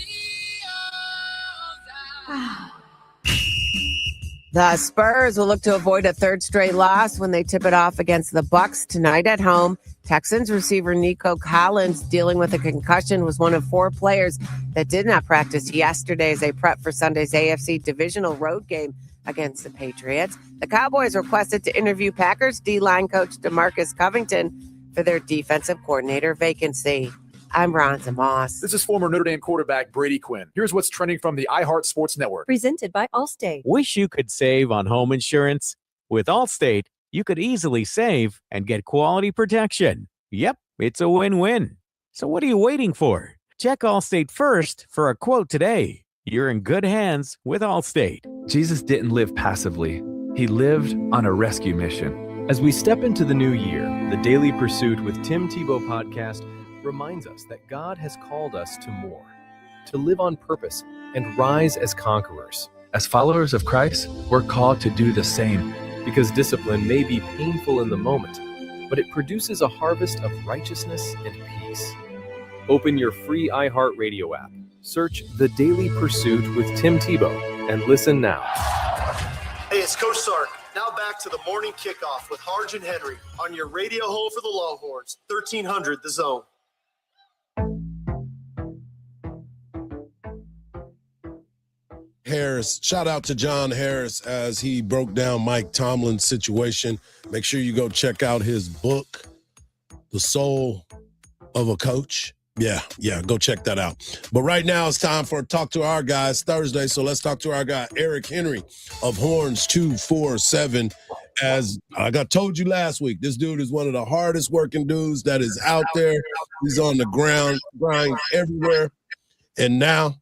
The Spurs will look to avoid a third straight loss when they tip it off against the Bucks tonight at home. Texans receiver Nico Collins, dealing with a concussion, was one of 4 players that did not practice yesterday as they prep for Sunday's AFC divisional road game against the Patriots. The Cowboys requested to interview Packers D-line coach DeMarcus Covington for their defensive coordinator vacancy. I'm Ronza Moss. This is former Notre Dame quarterback Brady Quinn. Here's what's trending from the iHeart Sports Network. Presented by Allstate. Wish you could save on home insurance? With Allstate, you could easily save and get quality protection. Yep, it's a win-win. So what are you waiting for? Check Allstate first for a quote today. You're in good hands with Allstate. Jesus didn't live passively. He lived on a rescue mission. As we step into the new year, the Daily Pursuit with Tim Tebow podcast reminds us that God has called us to more, to live on purpose and rise as conquerors. As followers of Christ, we're called to do the same, because discipline may be painful in the moment, but it produces a harvest of righteousness and peace. Open your free iHeartRadio app, search The Daily Pursuit with Tim Tebow, and listen now. Hey, it's Coach Sark. Now back to the morning kickoff with Hardge and Henry on your radio home for the Longhorns, 1300 The Zone. Harris, shout out to John Harris as he broke down Mike Tomlin's situation. Make sure you go check out his book, The Soul of a Coach. Yeah, go check that out. But right now it's time for Talk to Our Guys Thursday. So let's talk to our guy, Eric Henry of Horns 247. As I told you last week, this dude is one of the hardest working dudes that is out there. He's on the ground, grind everywhere. And now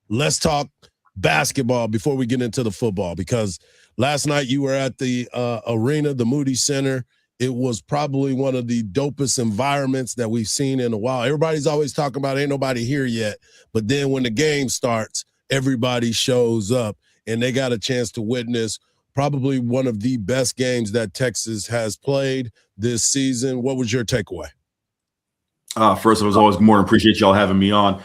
let's talk basketball before we get into the football, because last night you were at the arena, the Moody Center. It was probably one of the dopest environments that we've seen in a while. Everybody's always talking about ain't nobody here yet, but then when the game starts, everybody shows up, and they got a chance to witness probably one of the best games that Texas has played this season. What was your takeaway? First, as always, good morning. Appreciate y'all having me on.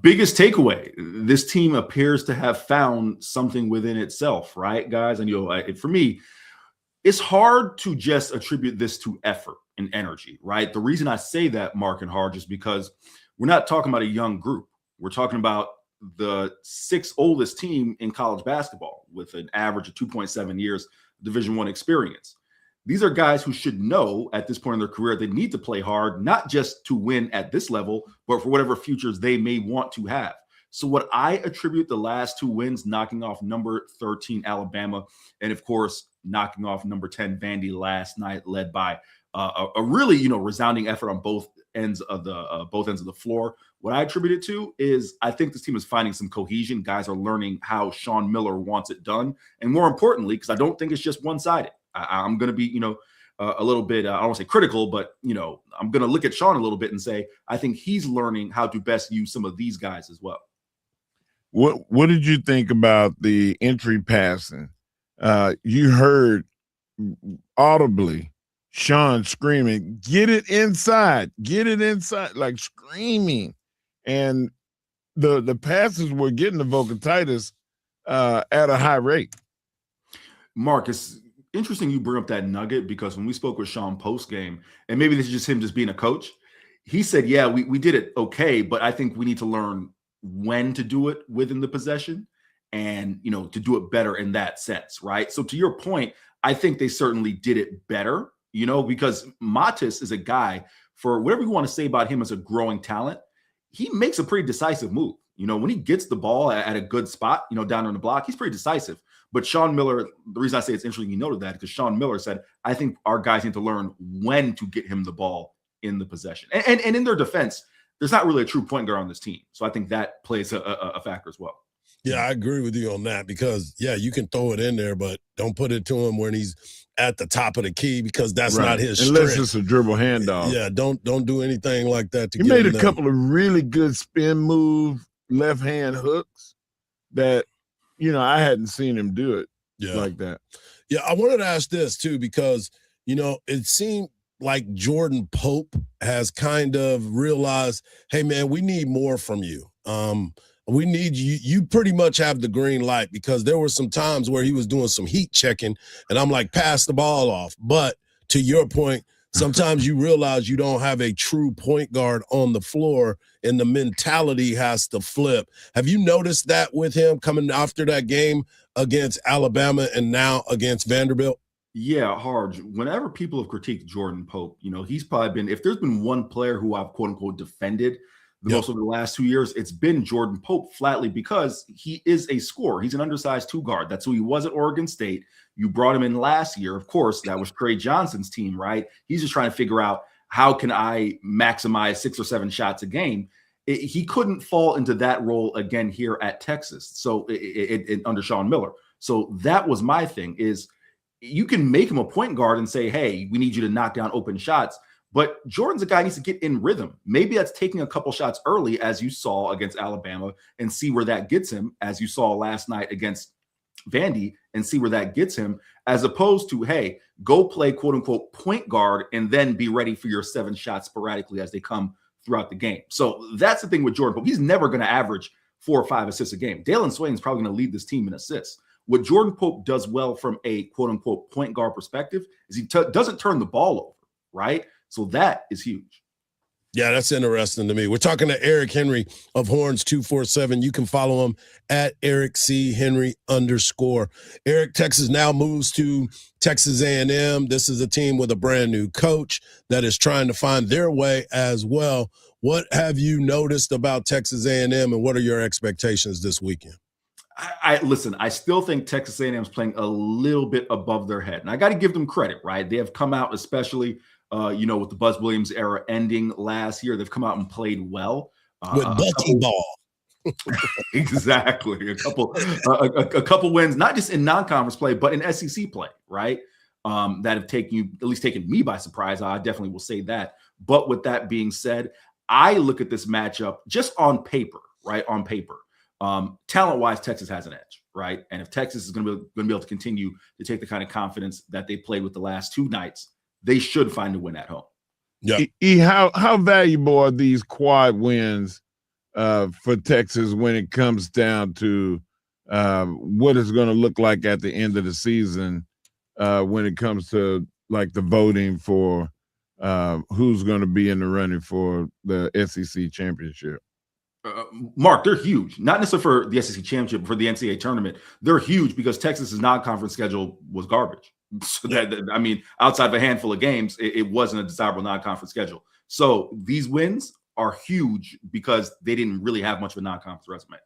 Biggest takeaway: this team appears to have found something within itself, right, guys? And for me, it's hard to just attribute this to effort and energy, right? The reason I say that, Mark and Hardge, is because we're not talking about a young group. We're talking about the sixth oldest team in college basketball with an average of 2.7 years Division I experience. These are guys who should know at this point in their career they need to play hard, not just to win at this level, but for whatever futures they may want to have. So what I attribute the last two wins, knocking off number 13 Alabama, and of course, knocking off number 10 Vandy last night, led by a really, resounding effort on both ends of the floor. What I attribute it to is I think this team is finding some cohesion. Guys are learning how Sean Miller wants it done. And more importantly, because I don't think it's just one-sided. I'm going to be, a little bit, I don't want to say critical, but, I'm going to look at Sean a little bit and say, I think he's learning how to best use some of these guys as well. What did you think about the entry passing? You heard audibly Sean screaming, get it inside, like screaming. And the passes were getting the vocatitis at a high rate. Mark, it's interesting you bring up that nugget, because when we spoke with Sean post-game, and maybe this is just him just being a coach, he said, yeah, we did it okay, but I think we need to learn when to do it within the possession and, to do it better in that sense, right? So to your point, I think they certainly did it better, because Matis is a guy, for whatever you want to say about him as a growing talent, he makes a pretty decisive move. When he gets the ball at a good spot, down on the block, he's pretty decisive. But Sean Miller, the reason I say it's interesting you noted that, because Sean Miller said, I think our guys need to learn when to get him the ball in the possession. And in their defense, there's not really a true point guard on this team. So I think that plays a factor as well. Yeah, I agree with you on that, because, you can throw it in there, but don't put it to him when he's at the top of the key, because that's not his Unless strength. it's a dribble handoff. Yeah, don't do anything like that. He made a couple of really good spin move left hand hooks that, I hadn't seen him do it like that. Yeah, I wanted to ask this too, because, it seemed like Jordan Pope has kind of realized, hey, man, we need more from you. We need you. You pretty much have the green light, because there were some times where he was doing some heat checking, and I'm like, pass the ball off. But to your point, sometimes you realize you don't have a true point guard on the floor, and the mentality has to flip. Have you noticed that with him coming after that game against Alabama and now against Vanderbilt? Yeah, Hardge, whenever people have critiqued Jordan Pope, he's probably been, if there's been one player who I've quote unquote defended the most over the last 2 years, it's been Jordan Pope, flatly because he is a scorer. He's an undersized two guard. That's who he was at Oregon State. You brought him in last year. Of course, that was Trey Johnson's team, right? He's just trying to figure out, how can I maximize 6 or 7 shots a game? He couldn't fall into that role again here at Texas. So under Sean Miller. So that was my thing, is you can make him a point guard and say, hey, we need you to knock down open shots. But Jordan's a guy who needs to get in rhythm. Maybe that's taking a couple shots early, as you saw against Alabama, and see where that gets him, as you saw last night against Vandy, and see where that gets him, as opposed to, hey, go play quote unquote point guard and then be ready for your 7 shots sporadically as they come throughout the game. So that's the thing with Jordan Pope. He's never going to average 4 or 5 assists a game. Dalen Swain is probably going to lead this team in assists. What Jordan Pope does well from a quote unquote point guard perspective is he doesn't turn the ball over, right? So that is huge. Yeah, that's interesting to me. We're talking to Eric Henry of Horns 247. You can follow him at Eric C. Henry _. Eric, Texas now moves to Texas A&M. This is a team with a brand new coach that is trying to find their way as well. What have you noticed about Texas A&M, and what are your expectations this weekend? Listen, I still think Texas A&M is playing a little bit above their head. And I got to give them credit, right? They have come out, especially with the Buzz Williams era ending last year, they've come out and played well. With Bucky Ball. Exactly. A couple wins, not just in non-conference play, but in SEC play, right? That have taken me by surprise. I definitely will say that. But with that being said, I look at this matchup just on paper, right? On paper. Talent-wise, Texas has an edge, right? And if Texas is going to be able to continue to take the kind of confidence that they played with the last 2 nights, they should find a win at home. Yeah. How valuable are these quad wins for Texas when it comes down to what it's going to look like at the end of the season when it comes to like the voting for who's going to be in the running for the SEC championship? Mark, they're huge. Not necessarily for the SEC championship, but for the NCAA tournament. They're huge because Texas's non-conference schedule was garbage. So I mean, outside of a handful of games, it wasn't a desirable non-conference schedule. So these wins are huge because they didn't really have much of a non-conference resume.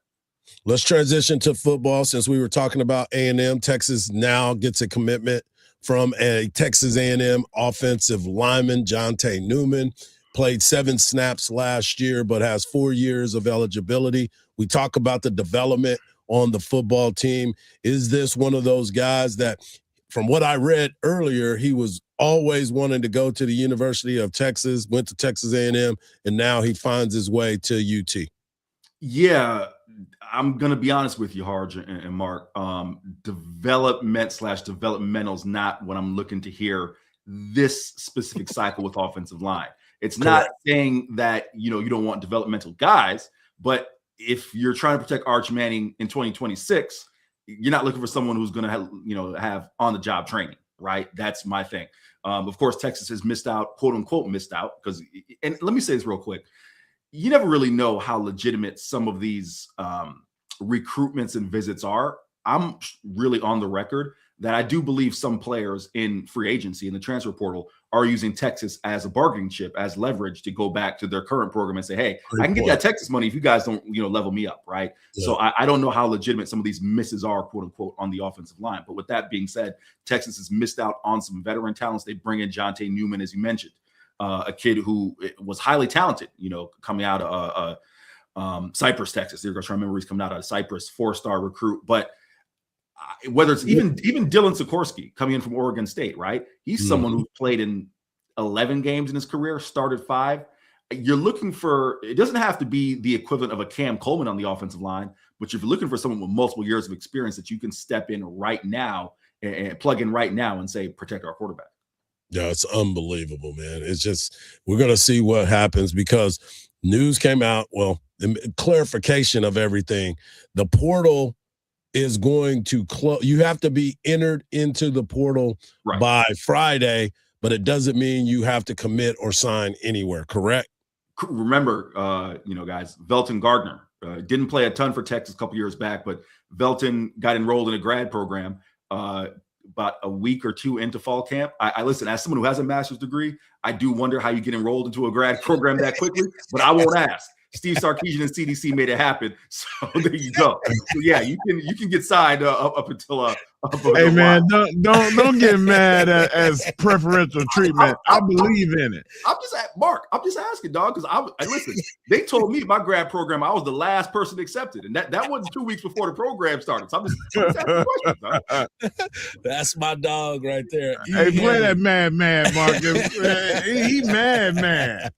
Let's transition to football. Since we were talking about A&M, Texas now gets a commitment from a Texas A&M offensive lineman, Jonte Newman. Played 7 snaps last year, but has 4 years of eligibility. We talk about the development on the football team. Is this one of those guys that, from what I read earlier, he was always wanting to go to the University of Texas, went to Texas A&M, and now he finds his way to UT? Yeah, I'm going to be honest with you, Hardge and Mark. Developmental is not what I'm looking to hear this specific cycle with offensive line. It's not saying that, you don't want developmental guys, but if you're trying to protect Arch Manning in 2026, you're not looking for someone who's going to have on-the-job training, right? That's my thing. Of course, Texas has missed out, quote unquote, because, and let me say this real quick. You never really know how legitimate some of these recruitments and visits are. I'm really on the record that I do believe some players in free agency in the transfer portal are using Texas as a bargaining chip, as leverage to go back to their current program and say, hey, I can get that Texas money if you guys don't, level me up, right? Yeah. So I don't know how legitimate some of these misses are, quote unquote, on the offensive line. But with that being said, Texas has missed out on some veteran talents. They bring in Jonte Newman, as you mentioned, a kid who was highly talented, coming out of Cypress, Texas. They're going to try to remember he's coming out of Cypress, 4-star recruit. But whether it's even Dylan Sikorsky coming in from Oregon State, right? He's someone who played in 11 games in his career, started 5. You're looking for, it doesn't have to be the equivalent of a Cam Coleman on the offensive line, but if you're looking for someone with multiple years of experience that you can step in right now and plug in right now and say, protect our quarterback. Yeah, it's unbelievable, man. It's just, we're going to see what happens because news came out, clarification of everything. The portal is going to close. You have to be entered into the portal by Friday, but it doesn't mean you have to commit or sign anywhere, correct? Remember, guys, Velton Gardner didn't play a ton for Texas a couple years back, but Velton got enrolled in a grad program about a week or 2 into fall camp. I listen, as someone who has a master's degree, I do wonder how you get enrolled into a grad program that quickly, but I won't ask. Steve Sarkisian and CDC made it happen. So there you go. So yeah, you can get signed up until Hey man, don't get mad as preferential treatment. I believe in it. I'm just asking, dog, because listen, they told me my grad program, I was the last person accepted, and that wasn't 2 weeks before the program started. So I'm just asking questions, dog. That's my dog right there. Hey, play that man, Marcus. He man.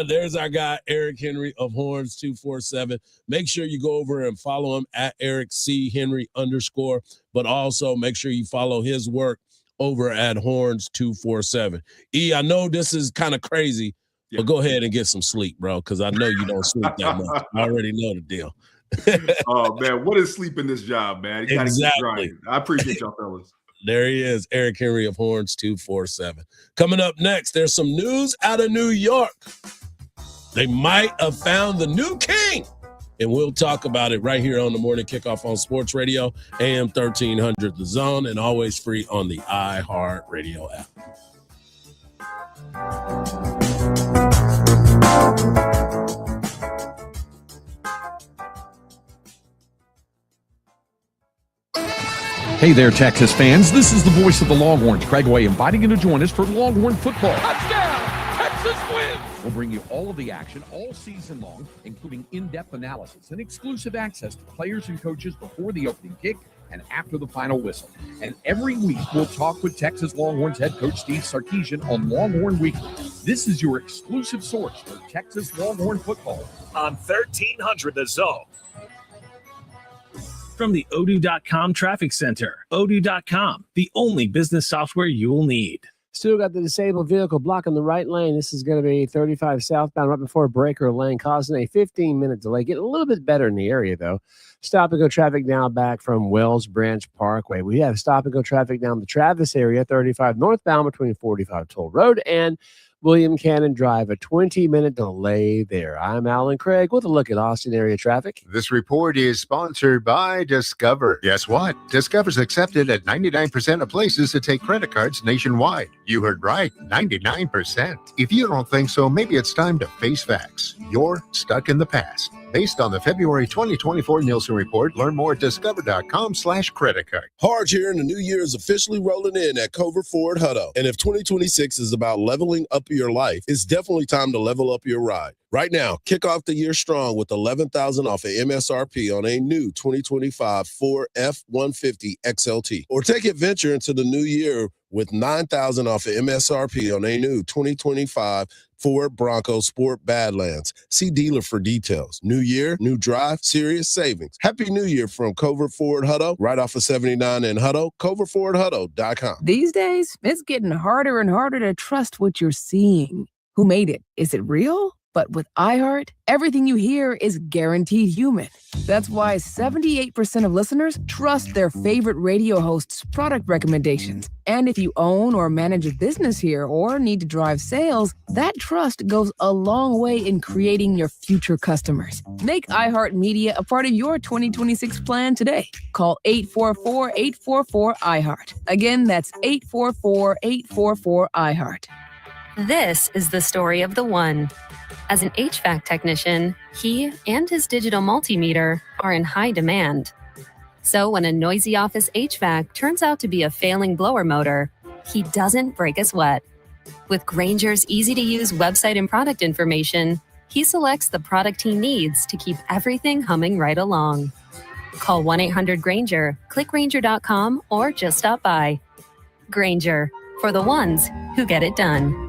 There's our guy, Eric Henry of Horns 247. Make sure you go over and follow him at Eric C. Henry _, but also make sure you follow his work over at Horns 247. I know this is kind of crazy, but go ahead and get some sleep, bro, because I know you don't sleep that much. I already know the deal. Oh, man, what is sleep in this job, man? You gotta keep grinding. I appreciate y'all fellas. There he is, Eric Henry of Horns 247. Coming up next, there's some news out of New York. They might have found the new king, and we'll talk about it right here on the Morning Kickoff on Sports Radio, AM 1300 The Zone, and always free on the iHeartRadio app. Hey there, Texas fans. This is the voice of the Longhorns, Craig Way, inviting you to join us for Longhorn football. Touchdown! Texas wins! We'll bring you all of the action all season long, including in-depth analysis and exclusive access to players and coaches before the opening kick and after the final whistle. And every week, we'll talk with Texas Longhorns head coach Steve Sarkisian on Longhorn Weekly. This is your exclusive source for Texas Longhorn football. On 1300 The Zone. From the Odoo.com Traffic Center, Odoo.com, the only business software you will need. Still got the disabled vehicle blocking the right lane. This is going to be 35 southbound right before breaker lane, causing a 15-minute delay. Getting a little bit better in the area, though. Stop-and-go traffic now back from Wells Branch Parkway. We have stop-and-go traffic down the Travis area, 35 northbound between 45 Toll Road and William Cannon Drive, a 20-minute delay there. I'm Alan Craig with a look at Austin area traffic. This report is sponsored by Discover. Guess what? Discover's accepted at 99% of places that take credit cards nationwide. You heard right, 99%. If you don't think so, maybe it's time to face facts. You're stuck in the past. Based on the February 2024 Nielsen report, learn more at discover.com/credit card. Hardge here, and the new year is officially rolling in at Cover Ford Hutto. And if 2026 is about leveling up your life, it's definitely time to level up your ride. Right now, kick off the year strong with $11,000 off of MSRP on a new 2025 Ford F-150 XLT. Or take adventure into the new year with $9,000 off of MSRP on a new 2025 Ford Bronco Sport Badlands. See dealer for details. New year, new drive, serious savings. Happy New Year from Covert Ford Hutto, right off of 79 in Hutto, coverfordhutto.com. These days, it's getting harder and harder to trust what you're seeing. Who made it? Is it real? But with iHeart, everything you hear is guaranteed human. That's why 78% of listeners trust their favorite radio host's product recommendations. And if you own or manage a business here or need to drive sales, that trust goes a long way in creating your future customers. Make iHeartMedia a part of your 2026 plan today. Call 844-844-iHeart. Again, that's 844-844-iHeart. This is the story of the one. As an HVAC technician, he and his digital multimeter are in high demand. So when a noisy office HVAC turns out to be a failing blower motor, he doesn't break a sweat. With Grainger's easy-to-use website and product information, he selects the product he needs to keep everything humming right along. Call 1-800-GRAINGER, click Grainger.com, or just stop by. Grainger, for the ones who get it done.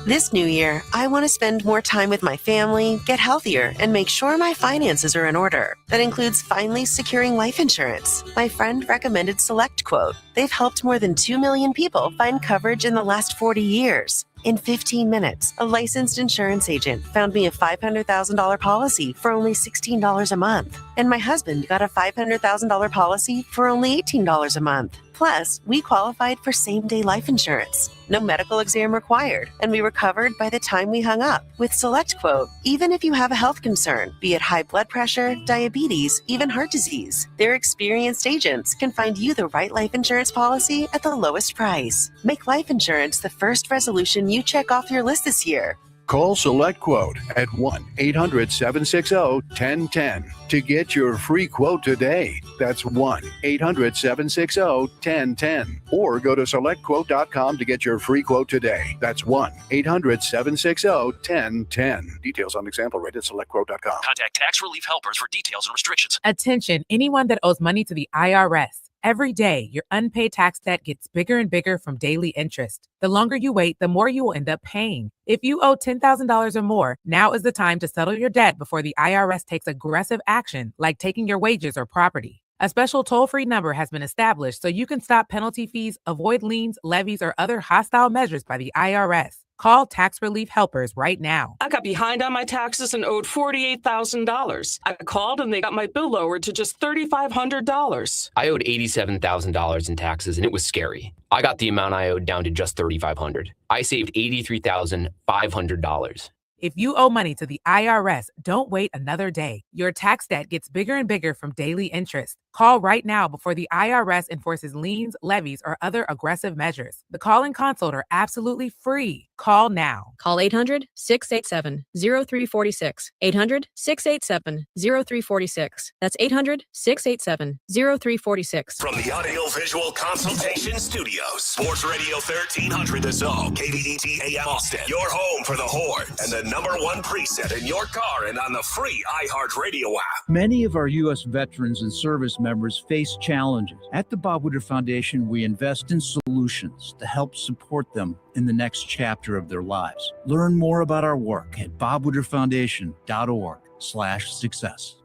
This new year, I want to spend more time with my family, get healthier, and make sure my finances are in order. That includes finally securing life insurance. My friend recommended SelectQuote. They've helped more than 2 million people find coverage in the last 40 years. In 15 minutes, a licensed insurance agent found me a $500,000 policy for only $16 a month. And my husband got a $500,000 policy for only $18 a month. Plus, we qualified for same-day life insurance. No medical exam required, and we were covered by the time we hung up. With SelectQuote, even if you have a health concern, be it high blood pressure, diabetes, even heart disease, their experienced agents can find you the right life insurance policy at the lowest price. Make life insurance the first resolution you check off your list this year. Call SelectQuote at 1-800-760-1010 to get your free quote today. That's 1-800-760-1010. Or go to SelectQuote.com to get your free quote today. That's 1-800-760-1010. Details on example rate at SelectQuote.com. Contact Tax Relief Helpers for details and restrictions. Attention, anyone that owes money to the IRS. Every day, your unpaid tax debt gets bigger and bigger from daily interest. The longer you wait, the more you will end up paying. If you owe $10,000 or more, now is the time to settle your debt before the IRS takes aggressive action, like taking your wages or property. A special toll-free number has been established so you can stop penalty fees, avoid liens, levies, or other hostile measures by the IRS. Call Tax Relief Helpers right now. I got behind on my taxes and owed $48,000. I called and they got my bill lowered to just $3,500. I owed $87,000 in taxes and it was scary. I got the amount I owed down to just $3,500. I saved $83,500. If you owe money to the IRS, don't wait another day. Your tax debt gets bigger and bigger from daily interest. Call right now before the IRS enforces liens, levies, or other aggressive measures. The call and consult are absolutely free. Call now. Call 800-687-0346. 800-687-0346. That's 800-687-0346. From the Audio-Visual Consultation Studios, Sports Radio 1300 The Zone, KVET AM Austin, your home for the Horns, and the #1 preset in your car and on the free iHeartRadio app. Many of our U.S. veterans and service members face challenges. At the Bob Woodruff Foundation, we invest in solutions to help support them in the next chapter of their lives. Learn more about our work at bobwoodrufffoundation.org/success.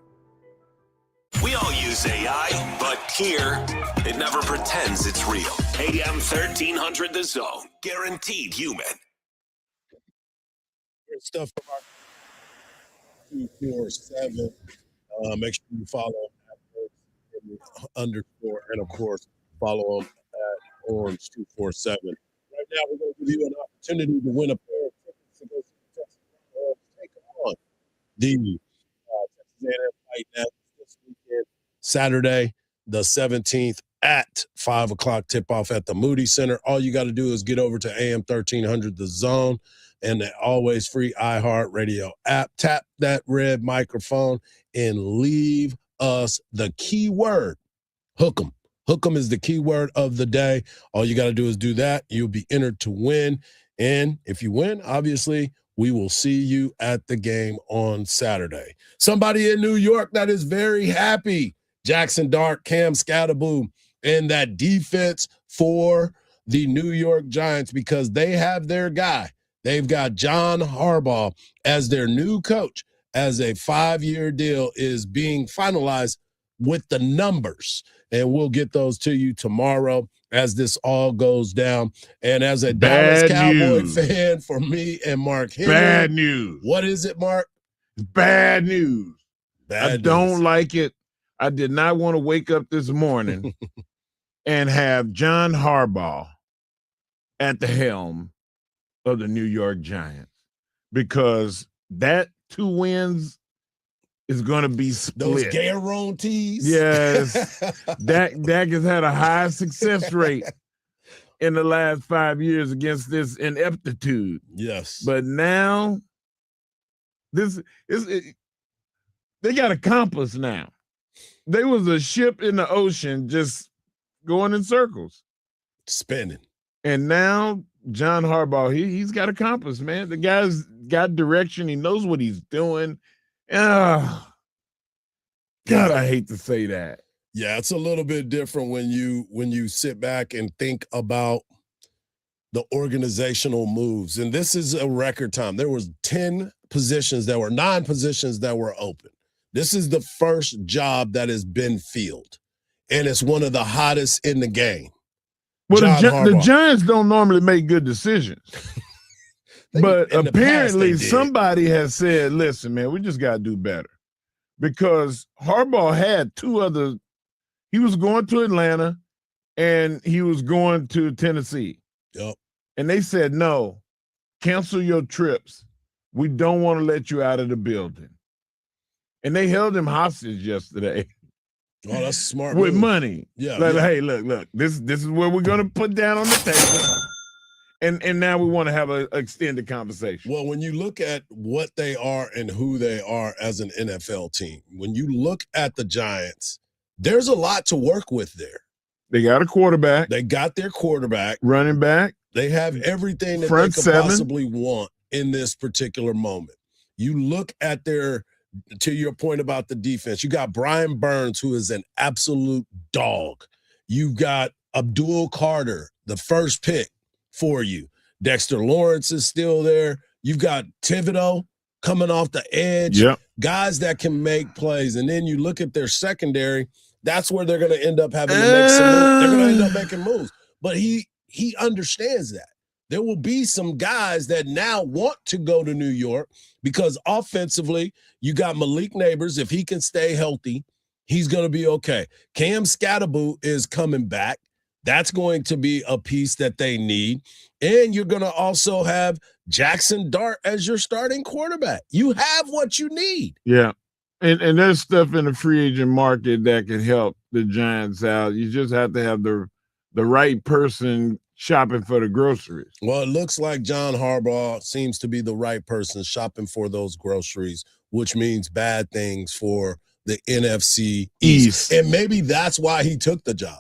We all use AI, but here, it never pretends it's real. AM 1300 The Zone, guaranteed human. Great stuff from our 247. Make sure you follow _, and of course, follow them at Orange 247. Right now, we're going to give you an opportunity to win a pair of tickets to go see Texas take on the Texas A&M Fighting Aggies this weekend, Saturday, the 17th at 5 o'clock tip-off at the Moody Center. All you got to do is get over to AM 1300 The Zone and the always free iHeartRadio app. Tap that red microphone and leave us the keyword. Hook 'em. Hook 'em is the keyword of the day. All you got to do is do that. You'll be entered to win. And if you win, obviously, we will see you at the game on Saturday. Somebody in New York that is very happy. Jackson Dart, Cam Scatterboom, and that defense for the New York Giants because they have their guy. They've got John Hardball as their new coach as a 5-year deal is being finalized with the numbers. And we'll get those to you tomorrow as this all goes down. And as a Dallas Cowboy fan for me and Mark Henry. Bad news. What is it, Mark? Bad news. I don't like it. I did not want to wake up this morning and have John Hardball at the helm of the New York Giants because that 2 wins is going to be split. Those guarantees. Yes. Dak has had a high success rate in the last 5 years against this ineptitude. Yes. But now they got a compass now. There was a ship in the ocean just going in circles. Spinning. And now John Hardball, he's got a compass, man. The guy's got direction. He knows what he's doing. God, I hate to say that. Yeah, it's a little bit different when you sit back and think about the organizational moves. And this is a record time. There was 9 positions that were open. This is the first job that has been filled. And it's one of the hottest in the game. Well, the Giants don't normally make good decisions. But apparently somebody has said, listen, man, we just got to do better. Because Hardball had 2 other – he was going to Atlanta and he was going to Tennessee. Yep. And they said, no, cancel your trips. We don't want to let you out of the building. And they held him hostage yesterday. Oh, that's smart. With money. Yeah. Like, hey, look, this is what we're going to put down on the table. And now we want to have an extended conversation. Well, when you look at what they are and who they are as an NFL team, when you look at the Giants, there's a lot to work with there. They got a quarterback. They got their quarterback. Running back. They have everything that Front they could seven. possibly want in this particular moment. You look at to your point about the defense, you got Brian Burns, who is an absolute dog. You've got Abdul Carter, the first pick for you. Dexter Lawrence is still there. You've got Thibodeau coming off the edge. Yep. Guys that can make plays. And then you look at their secondary, that's where they're going to end up having to make some moves. They're going to end up making moves. But he understands that. There will be some guys that now want to go to New York because offensively, you got Malik Neighbors. If he can stay healthy, he's going to be okay. Cam Scatterboot is coming back. That's going to be a piece that they need. And you're going to also have Jackson Dart as your starting quarterback. You have what you need. Yeah. And there's stuff in the free agent market that can help the Giants out. You just have to have the right person shopping for the groceries. Well, it looks like John Hardball seems to be the right person shopping for those groceries, which means bad things for the NFC East. And maybe that's why he took the job.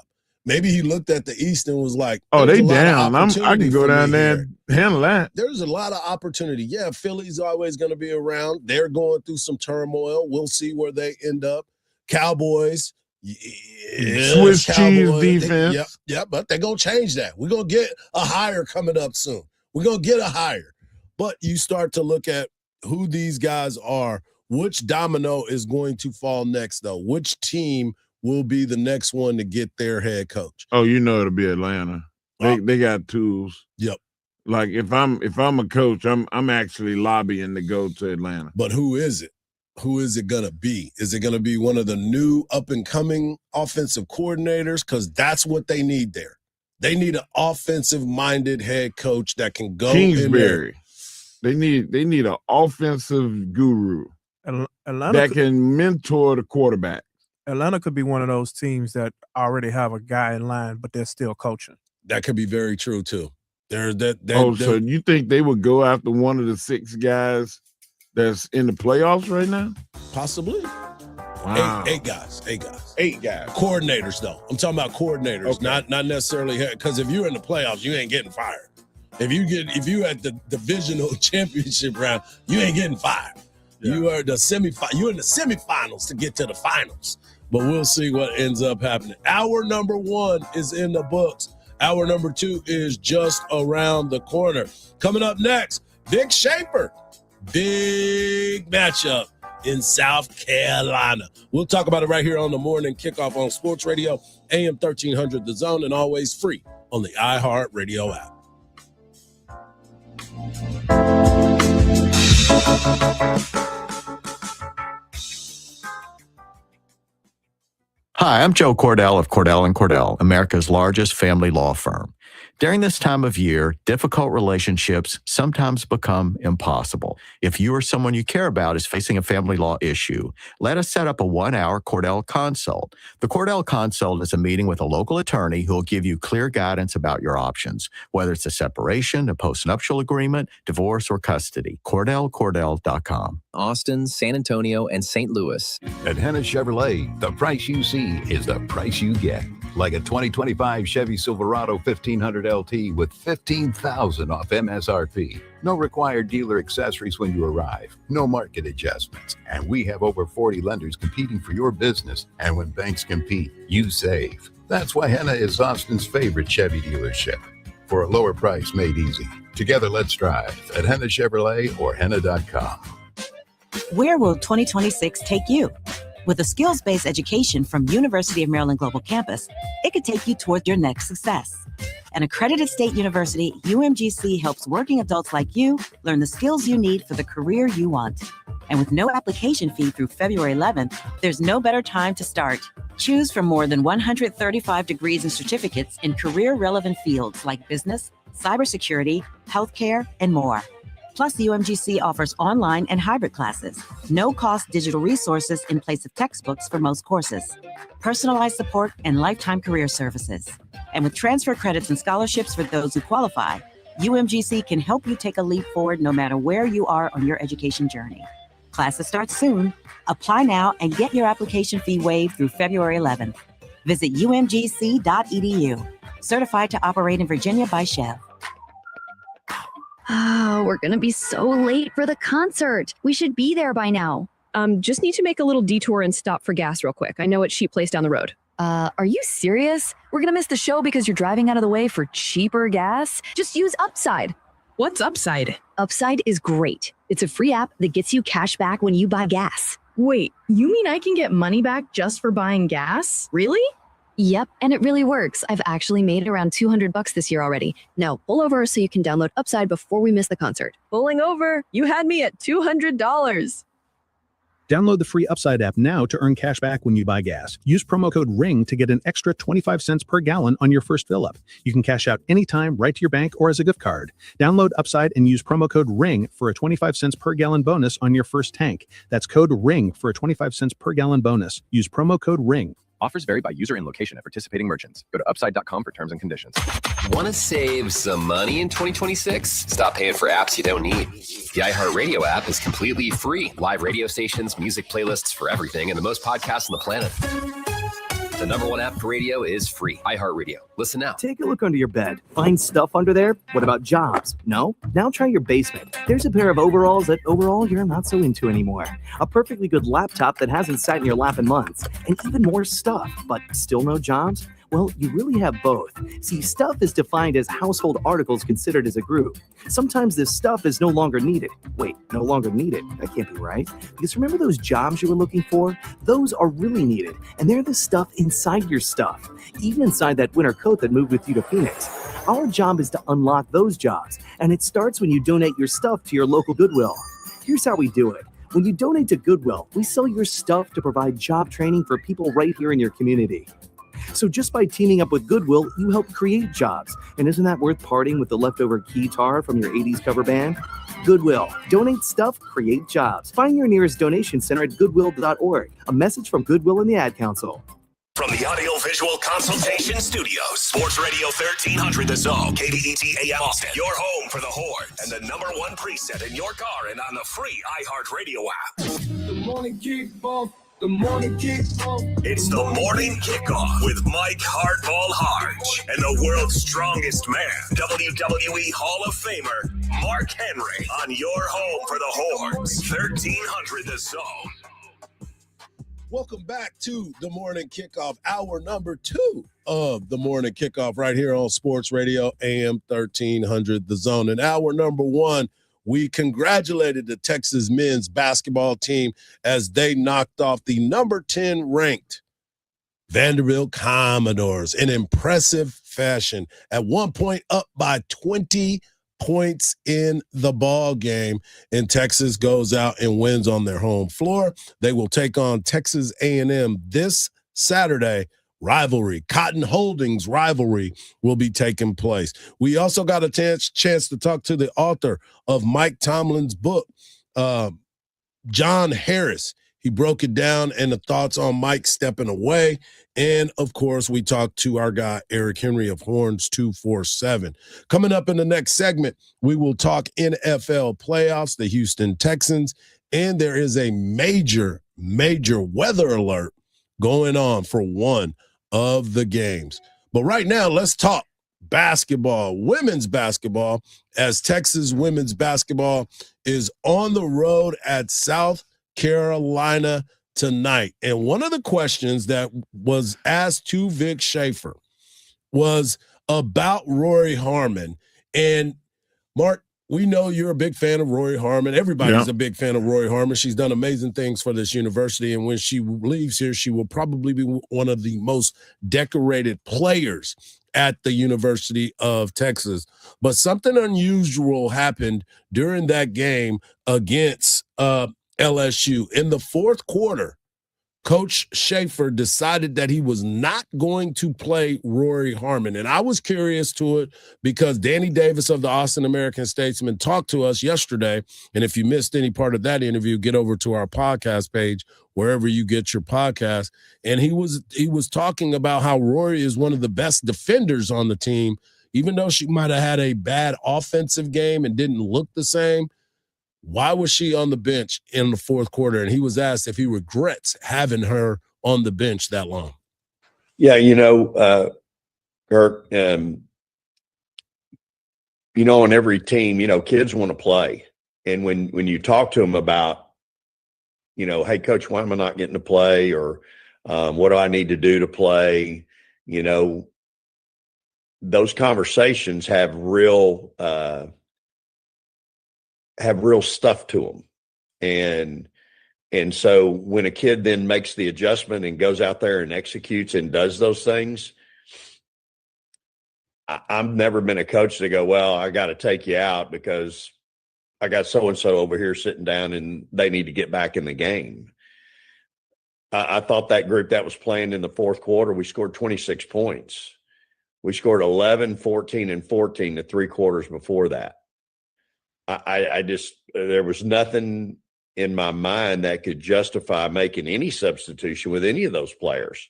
Maybe he looked at the East and was like, oh, they down. I can go down there and handle that. There's a lot of opportunity. Yeah, Philly's always going to be around. They're going through some turmoil. We'll see where they end up. Cowboys. Swiss cheese defense. Yep, but they're going to change that. We're going to get a hire coming up soon. We're going to get a hire. But you start to look at who these guys are. Which domino is going to fall next, though? Which team will be the next one to get their head coach? Oh, it'll be Atlanta. They got tools. Yep. Like if I'm a coach, I'm actually lobbying to go to Atlanta. But who is it? Who is it gonna be? Is it gonna be one of the new up and coming offensive coordinators? Because that's what they need there. They need an offensive minded head coach that can go Kingsbury. They need an offensive guru that can mentor the quarterback. Atlanta could be one of those teams that already have a guy in line, but they're still coaching. That could be very true too. So you think they would go after one of the 6 guys that's in the playoffs right now? Possibly. Wow. 8 guys. 8 guys. Coordinators, though. I'm talking about coordinators, not necessarily because if you're in the playoffs, you ain't getting fired. If you at the divisional championship round, you ain't getting fired. Yeah. You're in the semifinals to get to the finals. But we'll see what ends up happening. Hour number 1 is in the books. Hour number 2 is just around the corner. Coming up next, Vic Schaefer. Big matchup in South Carolina. We'll talk about it right here on the morning kickoff on Sports Radio, AM 1300 The Zone, and always free on the iHeartRadio app. Hi, I'm Joe Cordell of Cordell & Cordell, America's largest family law firm. During this time of year, difficult relationships sometimes become impossible. If you or someone you care about is facing a family law issue, let us set up a 1-hour Cordell Consult. The Cordell Consult is a meeting with a local attorney who will give you clear guidance about your options, whether it's a separation, a postnuptial agreement, divorce, or custody. CordellCordell.com. Austin, San Antonio, and St. Louis. At Henna Chevrolet, the price you see is the price you get. Like a 2025 Chevy Silverado 1500 LT with $15,000 off MSRP. No required dealer accessories when you arrive. No market adjustments. And we have over 40 lenders competing for your business. And when banks compete, you save. That's why Henna is Austin's favorite Chevy dealership. For a lower price made easy. Together, let's drive at Henna Chevrolet or Henna.com. Where will 2026 take you? With a skills-based education from University of Maryland Global Campus, it could take you toward your next success. An accredited state university, UMGC helps working adults like you learn the skills you need for the career you want. And with no application fee through February 11th, there's no better time to start. Choose from more than 135 degrees and certificates in career-relevant fields like business, cybersecurity, healthcare, and more. Plus, UMGC offers online and hybrid classes, no-cost digital resources in place of textbooks for most courses, personalized support, and lifetime career services. And with transfer credits and scholarships for those who qualify, UMGC can help you take a leap forward no matter where you are on your education journey. Classes start soon. Apply now and get your application fee waived through February 11th. Visit umgc.edu. Certified to operate in Virginia by Chev. Oh, we're gonna be so late for the concert. We should be there by now. Just need to make a little detour and stop for gas real quick. I know a cheap place down the road. Are you serious? We're gonna miss the show because you're driving out of the way for cheaper gas? Just use Upside. What's Upside? Upside is great. It's a free app that gets you cash back when you buy gas. Wait, you mean I can get money back just for buying gas? Really? Yep, and it really works. I've actually made around $200 this year already. Now, pull over so you can download Upside before we miss the concert. Pulling over? You had me at $200. Download the free Upside app now to earn cash back when you buy gas. Use promo code RING to get an extra 25 cents per gallon on your first fill-up. You can cash out anytime right to your bank or as a gift card. Download Upside and use promo code RING for a 25 cents per gallon bonus on your first tank. That's code RING for a 25 cents per gallon bonus. Use promo code RING. Offers vary by user and location at participating merchants. Go to upside.com for terms and conditions. Want to save some money in 2026? Stop paying for apps you don't need. The iHeartRadio app is completely free. Live radio stations, music playlists for everything, and the most podcasts on the planet. The number one app for radio is free. iHeartRadio. Listen now. Take a look under your bed. Find stuff under there? What about jobs? No? Now try your basement. There's a pair of overalls that overall you're not so into anymore. A perfectly good laptop that hasn't sat in your lap in months. And even more stuff, but still no jobs? Well, you really have both. See, stuff is defined as household articles considered as a group. Sometimes this stuff is no longer needed. Wait, no longer needed? That can't be right. Because remember those jobs you were looking for? Those are really needed. And they're the stuff inside your stuff. Even inside that winter coat that moved with you to Phoenix. Our job is to unlock those jobs. And it starts when you donate your stuff to your local Goodwill. Here's how we do it. When you donate to Goodwill, we sell your stuff to provide job training for people right here in your community. So just by teaming up with Goodwill, you help create jobs. And isn't that worth parting with the leftover guitar from your 80s cover band? Goodwill. Donate stuff, create jobs. Find your nearest donation center at goodwill.org. A message from Goodwill and the Ad Council. From the Audio-Visual Consultation Studios, Sports Radio 1300 The Zone, KVET AM Austin, your home for the Horde, and the number one preset in your car and on the free iHeartRadio app. The morning kickoff. The morning kickoff. It's the morning kickoff with Mike Hardball Hardge and the world's strongest man, WWE Hall of Famer Mark Henry, on your home for the Hordes, 1300 The Zone. Welcome back to the morning kickoff, hour number 2 of the morning kickoff right here on Sports Radio AM 1300 The Zone. And hour number 1, we congratulated the Texas men's basketball team as they knocked off the number 10 ranked Vanderbilt Commodores in impressive fashion. At one point up by 20 points in the ball game, and Texas goes out and wins on their home floor. They will take on Texas A&M this Saturday. Rivalry, Cotton Holdings rivalry will be taking place. We also got a chance to talk to the author of Mike Tomlin's book, John Harris. He broke it down and the thoughts on Mike stepping away. And, of course, we talked to our guy, Eric Henry of Horns 247. Coming up in the next segment, we will talk NFL playoffs, the Houston Texans, and there is a major weather alert going on for one of the games. But right now, let's talk basketball, women's basketball, as Texas women's basketball is on the road at South Carolina tonight. And one of the questions that was asked to Vic Schaefer was about Rory Harmon. And Mark, we know you're a big fan of Rory Harmon. Everybody's a big fan of Rory Harmon. She's done amazing things for this university. And when she leaves here, she will probably be one of the most decorated players at the University of Texas. But something unusual happened during that game against LSU. In the fourth quarter, Coach Schaefer decided that he was not going to play Rory Harmon. And I was curious to it because Danny Davis of the Austin American-Statesman talked to us yesterday. And if you missed any part of that interview, get over to our podcast page, wherever you get your podcast. And he was talking about how Rory is one of the best defenders on the team, even though she might have had a bad offensive game and didn't look the same, why was she on the bench in the fourth quarter? And he was asked if he regrets having her on the bench that long. Yeah, Kirk, on every team, kids want to play. And when you talk to them about, hey, coach, why am I not getting to play? Or what do I need to do to play? Those conversations have real stuff to them. And so when a kid then makes the adjustment and goes out there and executes and does those things, I've never been a coach to go, well, I got to take you out because I got so-and-so over here sitting down and they need to get back in the game. I thought that group that was playing in the fourth quarter, we scored 26 points. We scored 11, 14, and 14 the 3 quarters before that. There was nothing in my mind that could justify making any substitution with any of those players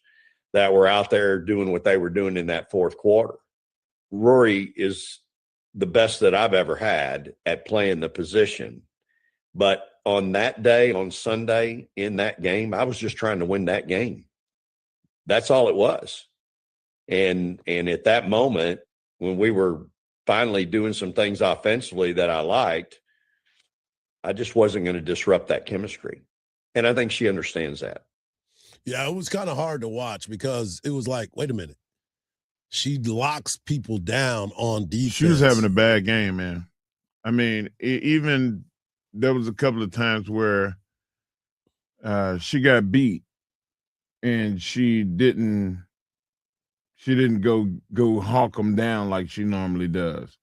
that were out there doing what they were doing in that fourth quarter. Rory is the best that I've ever had at playing the position. But on that day, on Sunday, in that game, I was just trying to win that game. That's all it was. And at that moment, when we were finally doing some things offensively that I liked, I just wasn't going to disrupt that chemistry. And I think she understands that. Yeah, it was kind of hard to watch because it was like, wait a minute. She locks people down on defense. She was having a bad game, man. I mean, even there was a couple of times where she got beat and she didn't go hawk them down like she normally does.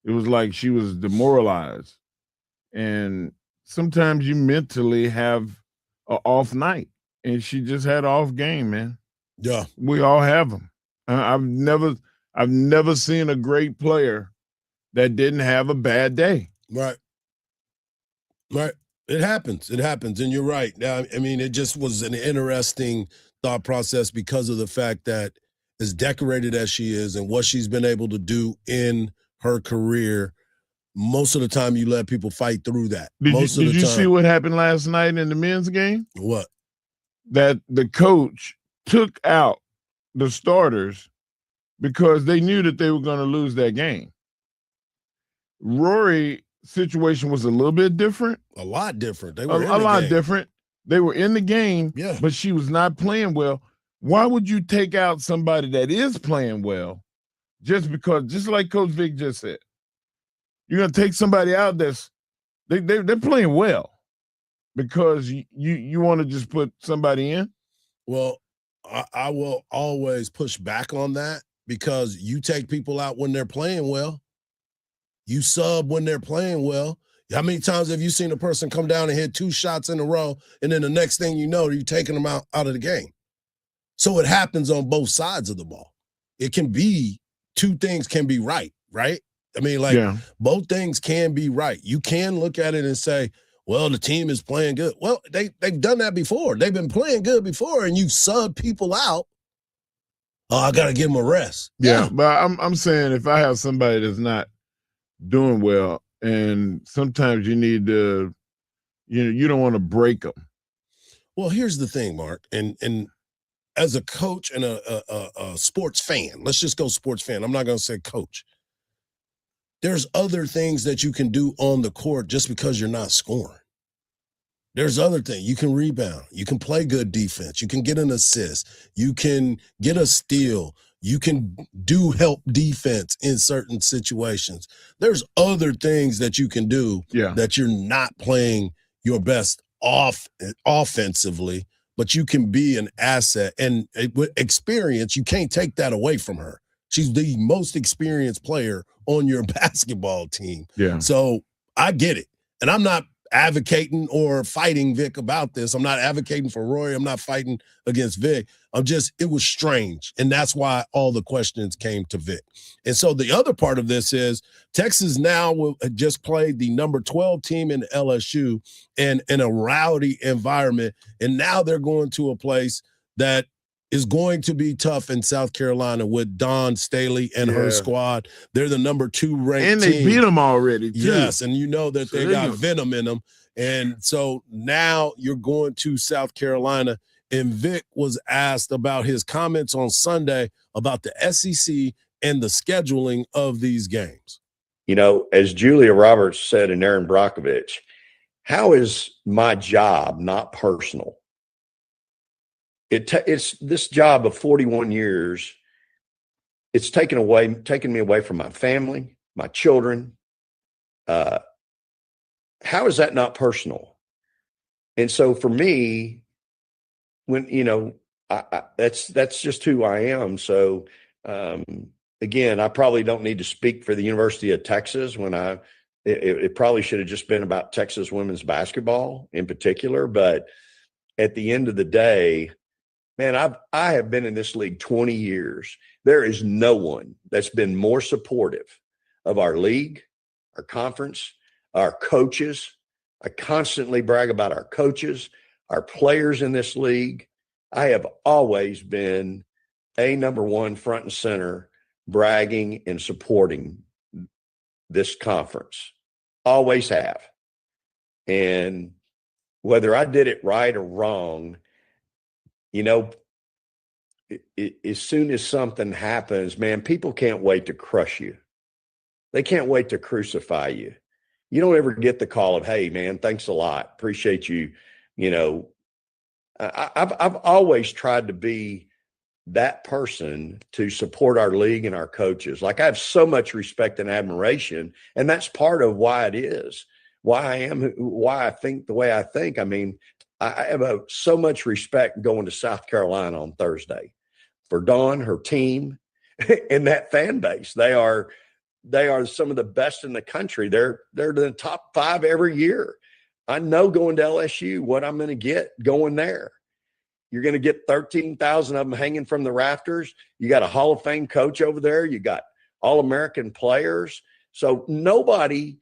It was like she was demoralized. And sometimes you mentally have an off night, and she just had an off game, man. Yeah. We all have them. I've never seen a great player that didn't have a bad day. Right. It happens. And you're right. I mean, it just was an interesting thought process because of the fact that as decorated as she is and what she's been able to do in her career, most of the time you let people fight through that. Did you see what happened last night in the men's game? What? That the coach took out the starters because they knew that they were going to lose that game. Rory's situation was a little bit different. A lot different. They were a lot different. They were in the game, yeah, but she was not playing well. Why would you take out somebody that is playing well just like Coach Vic just said? You're going to take somebody out that's they're playing well because you want to just put somebody in? Well, I will always push back on that because you take people out when they're playing well. You sub when they're playing well. How many times have you seen a person come down and hit 2 shots in a row, and then the next thing you know, you're taking them out of the game? So it happens on both sides of the ball. It can be 2 things can be right? I mean, both things can be right. You can look at it and say, well, the team is playing good. Well, they've done that before. They've been playing good before, and you sub people out. Oh, I got to give them a rest. Yeah, but I'm saying if I have somebody that's not doing well, and sometimes you need to, you don't want to break them. Well, here's the thing, Mark, and as a coach and a sports fan, let's just go sports fan. I'm not going to say coach. There's other things that you can do on the court just because you're not scoring. There's other things. You can rebound. You can play good defense. You can get an assist. You can get a steal. You can do help defense in certain situations. There's other things that you can do that you're not playing your best offensively, but you can be an asset. And with experience, you can't take that away from her. She's the most experienced player on your basketball team. Yeah. So I get it. And I'm not advocating or fighting Vic about this. I'm not advocating for Rory. I'm not fighting against Vic. It was strange. And that's why all the questions came to Vic. And so the other part of this is Texas now will just played the number 12 team in LSU and in a rowdy environment. And now they're going to a place that is going to be tough in South Carolina with Dawn Staley and her squad. They're the number 2 ranked and they team. beat them already, too. Yes, and you know that they got venom in them. And so now you're going to South Carolina, and Vic was asked about his comments on Sunday about the SEC and the scheduling of these games. You know, as Julia Roberts said and Aaron Brockovich, how is my job not personal? It's this job of 41 years. It's taken me away from my family, my children. How is that not personal? And so for me, when, you know, that's just who I am. So, again, I probably don't need to speak for the University of Texas when it probably should have just been about Texas women's basketball in particular. But at the end of the day, man, I have been in this league 20 years. There is no one that's been more supportive of our league, our conference, our coaches. I constantly brag about our coaches, our players in this league. I have always been number 1 front and center, bragging and supporting this conference. Always have. And whether I did it right or wrong, you know, as soon as something happens, man, people can't wait to crush you. They can't wait to crucify you. You don't ever get the call of, hey, man, thanks a lot. Appreciate you. You know, I've always tried to be that person to support our league and our coaches. Like, I have so much respect and admiration, and that's part of why it is, why I think the way I think. I mean, I have so much respect going to South Carolina on Thursday for Dawn, her team, and that fan base. They are some of the best in the country. They're the top 5 every year. I know going to LSU what I'm going to get going there. You're going to get 13,000 of them hanging from the rafters. You got a Hall of Fame coach over there. You got All-American players. So nobody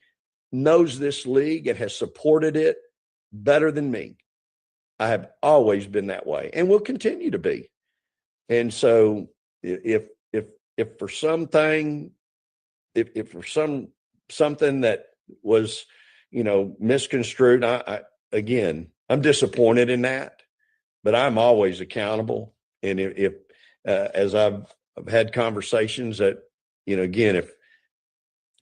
knows this league and has supported it better than me. I have always been that way and will continue to be. And so if for something that was, you know, misconstrued, I'm disappointed in that, but I'm always accountable. And if as I've had conversations that, you know, again,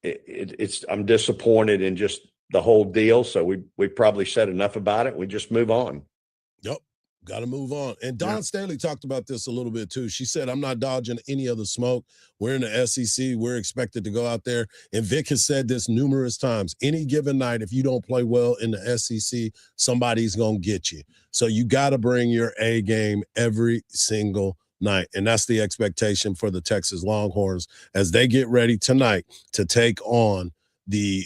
if I'm disappointed in just the whole deal. So we probably said enough about it. We just move on. Yep. Got to move on. And Dawn Staley talked about this a little bit too. She said, I'm not dodging any other smoke. We're in the SEC. We're expected to go out there. And Vic has said this numerous times. Any given night, if you don't play well in the SEC, somebody's going to get you. So you got to bring your A game every single night. And that's the expectation for the Texas Longhorns as they get ready tonight to take on the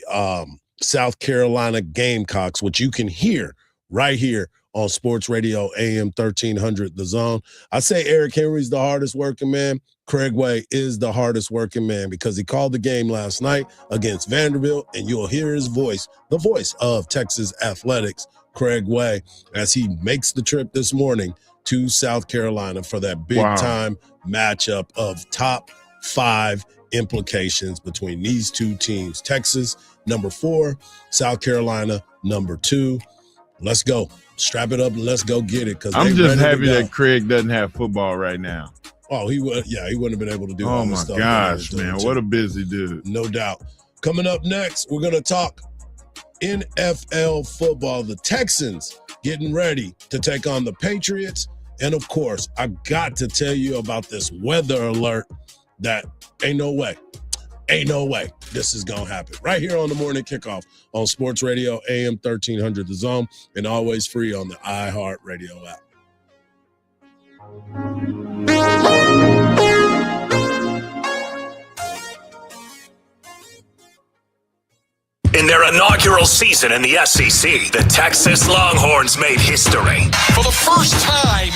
South Carolina Gamecocks, which you can hear right here on Sports Radio AM 1300 The Zone. I say Eric Henry's the hardest working man. Craig Way is the hardest working man because he called the game last night against Vanderbilt, and you'll hear his voice, the voice of Texas athletics, Craig Way, as he makes the trip this morning to South Carolina for that big-time matchup of top 5 implications between these two teams. Texas, number 4, South Carolina, number 2. Let's go. Strap it up and let's go get it. Because I'm just happy that Craig doesn't have football right now. Oh, he wouldn't have been able to do all this stuff. Oh, my gosh, man. What a busy dude. No doubt. Coming up next, we're going to talk NFL football. The Texans getting ready to take on the Patriots. And, of course, I got to tell you about this weather alert that ain't no way this is going to happen. Right here on the Morning Kickoff on Sports Radio AM 1300 The Zone, and always free on the iHeartRadio app. In their inaugural season in the SEC, the Texas Longhorns made history. For the first time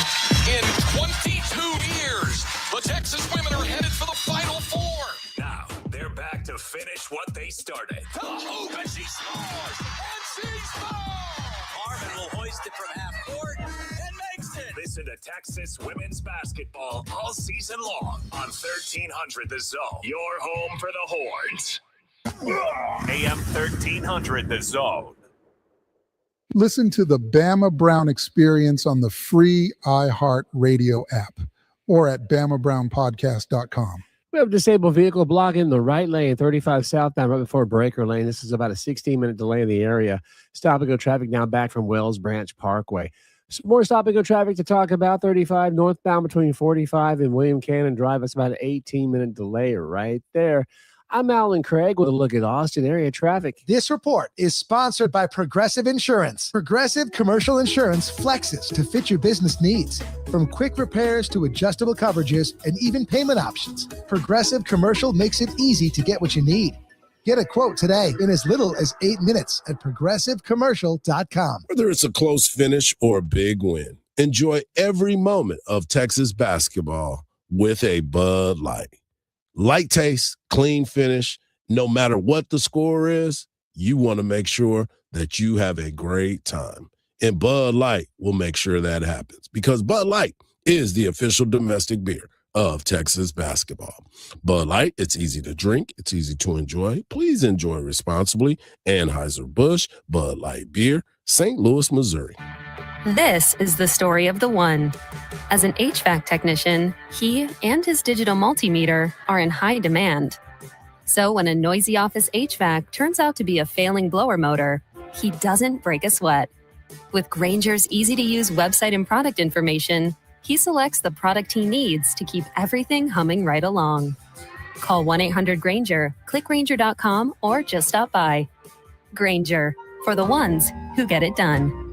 in 22 years, the Texas women are headed for the Final Four. Now, they're back to finish what they started. To the hoop, and she scores! And she scores! Marvin will hoist it from half court and makes it. Listen the Texas women's basketball all season long on 1300 The Zone. Your home for the Horns. AM 1300 The Zone. Listen to the Bama Brown Experience on the free iHeart Radio app or at BamaBrownPodcast.com. We have a disabled vehicle blocking the right lane, 35 southbound, right before Breaker Lane. This is about a 16-minute delay in the area. Stop-and-go traffic now back from Wells Branch Parkway. More stop-and-go traffic to talk about, 35 northbound between 45 and William Cannon Drive. That's about an 18-minute delay right there. I'm Alan Craig with a look at Austin area traffic. This report is sponsored by Progressive Insurance. Progressive Commercial Insurance flexes to fit your business needs. From quick repairs to adjustable coverages and even payment options, Progressive Commercial makes it easy to get what you need. Get a quote today in as little as 8 minutes at progressivecommercial.com. Whether it's a close finish or a big win, enjoy every moment of Texas basketball with a Bud Light. Light taste, clean finish. No matter what the score is, you want to make sure that you have a great time. And Bud Light will make sure that happens because Bud Light is the official domestic beer of Texas basketball. Bud Light, it's easy to drink. It's easy to enjoy. Please enjoy responsibly. Anheuser-Busch, Bud Light Beer, St. Louis, Missouri. This is the story of the one. As an HVAC technician, he and his digital multimeter are in high demand. So when a noisy office HVAC turns out to be a failing blower motor, he doesn't break a sweat. With Grainger's easy-to-use website and product information, he selects the product he needs to keep everything humming right along. Call 1-800-GRAINGER, click Grainger.com, or just stop by. Grainger, for the ones who get it done.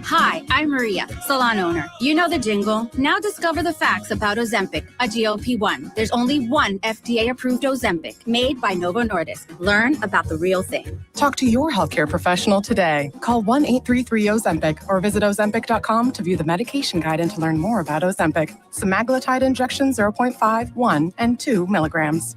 Hi, I'm Maria, salon owner. You know the jingle. Now discover the facts about Ozempic, a GLP-1. There's only one FDA-approved Ozempic, made by Novo Nordisk. Learn about the real thing. Talk to your healthcare professional today. Call 1-833-OZEMPIC or visit Ozempic.com to view the medication guide and to learn more about Ozempic. Semaglutide injection 0.5, 1, and 2 milligrams.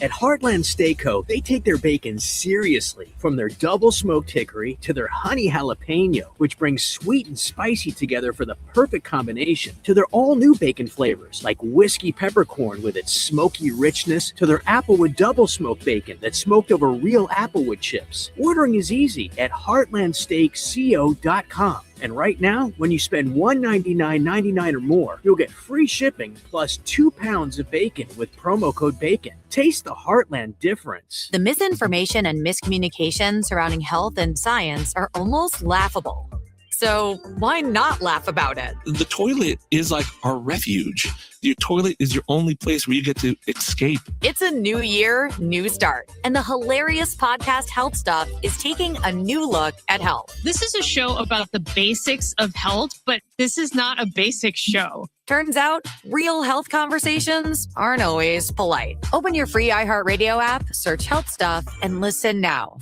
At Heartland Steakco, they take their bacon seriously. From their double smoked hickory to their honey jalapeno, which brings sweet and spicy together for the perfect combination, to their all-new bacon flavors like whiskey peppercorn with its smoky richness, to their applewood double smoked bacon that's smoked over real applewood chips. Ordering is easy at heartlandsteakco.com. And right now, when you spend $199.99 or more, you'll get free shipping plus 2 pounds of bacon with promo code BACON. Taste the Heartland difference. The misinformation and miscommunication surrounding health and science are almost laughable. So why not laugh about it? The toilet is like our refuge. Your toilet is your only place where you get to escape. It's a new year, new start. And the hilarious podcast Health Stuff is taking a new look at health. This is a show about the basics of health, but this is not a basic show. Turns out, real health conversations aren't always polite. Open your free iHeartRadio app, search Health Stuff, and listen now.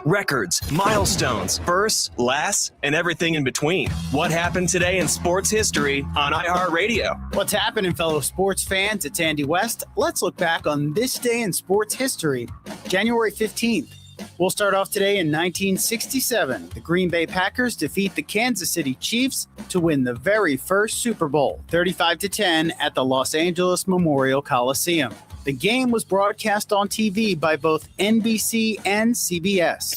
Records, milestones, firsts, lasts, and everything in between. What happened today in sports history on iHeartRadio? What's happening, fellow sports fans? It's Andy West. Let's look back on this day in sports history, January 15th. We'll start off today in 1967. The Green Bay Packers defeat the Kansas City Chiefs to win the very first Super Bowl, 35-10 at the Los Angeles Memorial Coliseum. The game was broadcast on TV by both NBC and CBS.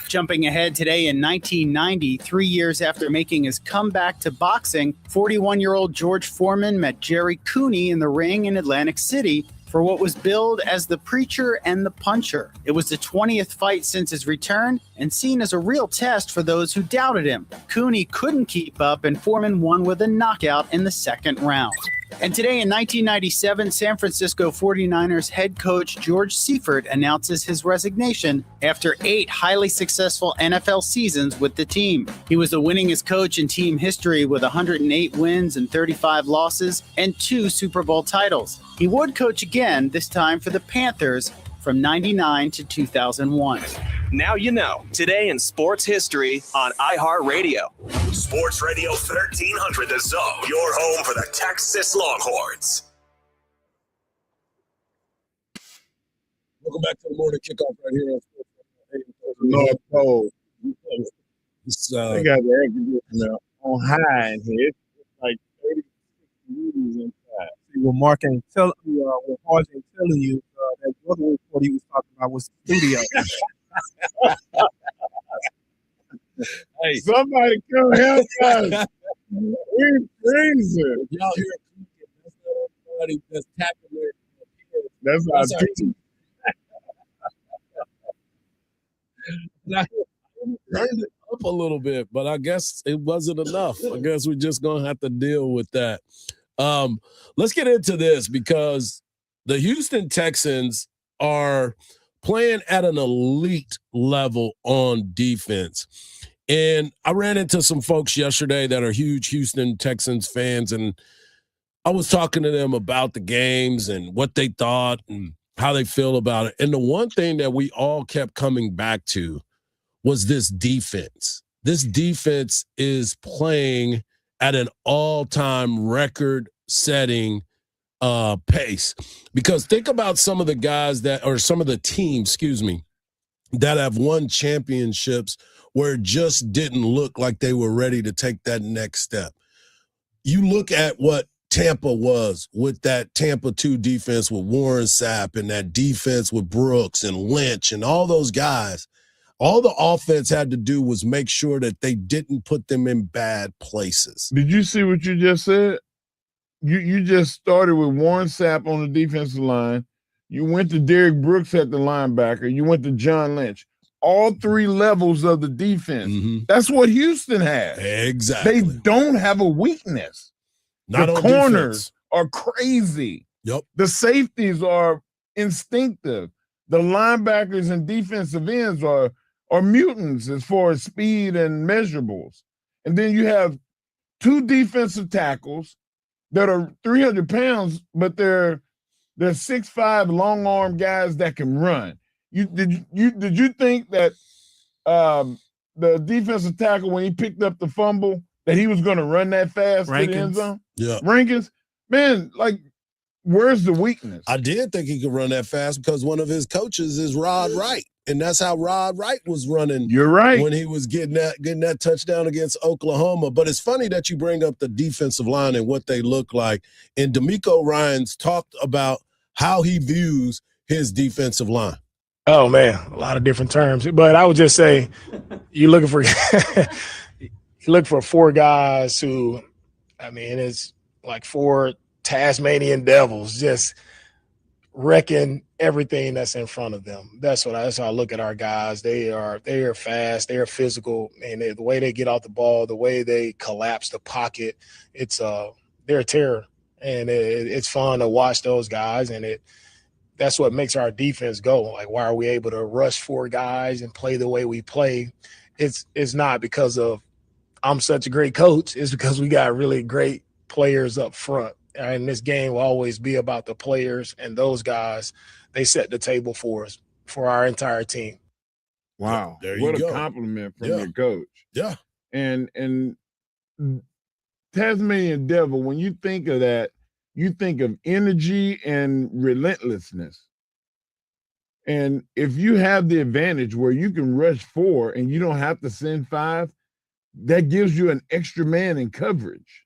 Jumping ahead today in 1990, 3 years after making his comeback to boxing, 41-year-old George Foreman met Jerry Cooney in the ring in Atlantic City for what was billed as the Preacher and the Puncher. It was the 20th fight since his return and seen as a real test for those who doubted him. Cooney couldn't keep up and Foreman won with a knockout in the second round. And today in 1997, San Francisco 49ers head coach George Seifert announces his resignation after 8 highly successful NFL seasons with the team. He was the winningest coach in team history with 108 wins and 35 losses and 2 Super Bowl titles. He would coach again, this time for the Panthers, from 99 to 2001. Now you know. Today in sports history on iHeartRadio. Sports Radio 1300 The Zone, your home for the Texas Longhorns. Welcome back to the morning kickoff right here on North Pole. They got the air conditioner on high in here. It's like 30 degrees inside. Well, Mark ain't telling you, what Hardge ain't telling you, that other report he was talking about was the studio. Hey, somebody come help us. We're crazy. Y'all hear that's not somebody that's tapping their kids. That's our team. I turned it up a little bit, but I guess it wasn't enough. I guess we're just gonna have to deal with that. Let's get into this because the Houston Texans are playing at an elite level on defense. And I ran into some folks yesterday that are huge Houston Texans fans, and I was talking to them about the games and what they thought and how they feel about it. And the one thing that we all kept coming back to was this defense. This defense is playing at an all-time record-setting pace. Because think about some of the guys some of the teams, that have won championships where it just didn't look like they were ready to take that next step. You look at what Tampa was with that Tampa 2 defense with Warren Sapp and that defense with Brooks and Lynch and all those guys. All the offense had to do was make sure that they didn't put them in bad places. Did you see what you just said? You just started with Warren Sapp on the defensive line. You went to Derrick Brooks at the linebacker. You went to John Lynch. All 3 levels of the defense. Mm-hmm. That's what Houston has. Exactly. They don't have a weakness. Not the on corners defense. Are crazy. Yep. The safeties are instinctive. The linebackers and defensive ends are mutants as far as speed and measurables. And then you have 2 defensive tackles that are 300 pounds, but they're 6'5" long arm guys that can run. Did you think that the defensive tackle, when he picked up the fumble, that he was going to run that fast to the end zone? Yeah. Rankins, man, like, where's the weakness? I did think he could run that fast because one of his coaches is Rod Wright. And that's how Rod Wright was running. You're right. When he was getting that touchdown against Oklahoma. But it's funny that you bring up the defensive line and what they look like. And DeMeco Ryans talked about how he views his defensive line. Oh, man, a lot of different terms. But I would just say you're looking for you look for 4 guys who, I mean, it's like 4 Tasmanian devils just wrecking everything that's in front of them. That's how I look at our guys. They are fast, they are physical, and the way they get off the ball, the way they collapse the pocket, they're a terror, and it's fun to watch those guys, and that's what makes our defense go. Like, why are we able to rush 4 guys and play the way we play? It's not because of I'm such a great coach. It's because we got really great players up front. And this game will always be about the players, and those guys, they set the table for us, for our entire team. Wow. What a compliment from your coach. Yeah. And Tasmanian Devil, when you think of that, you think of energy and relentlessness. And if you have the advantage where you can rush 4 and you don't have to send 5, that gives you an extra man in coverage.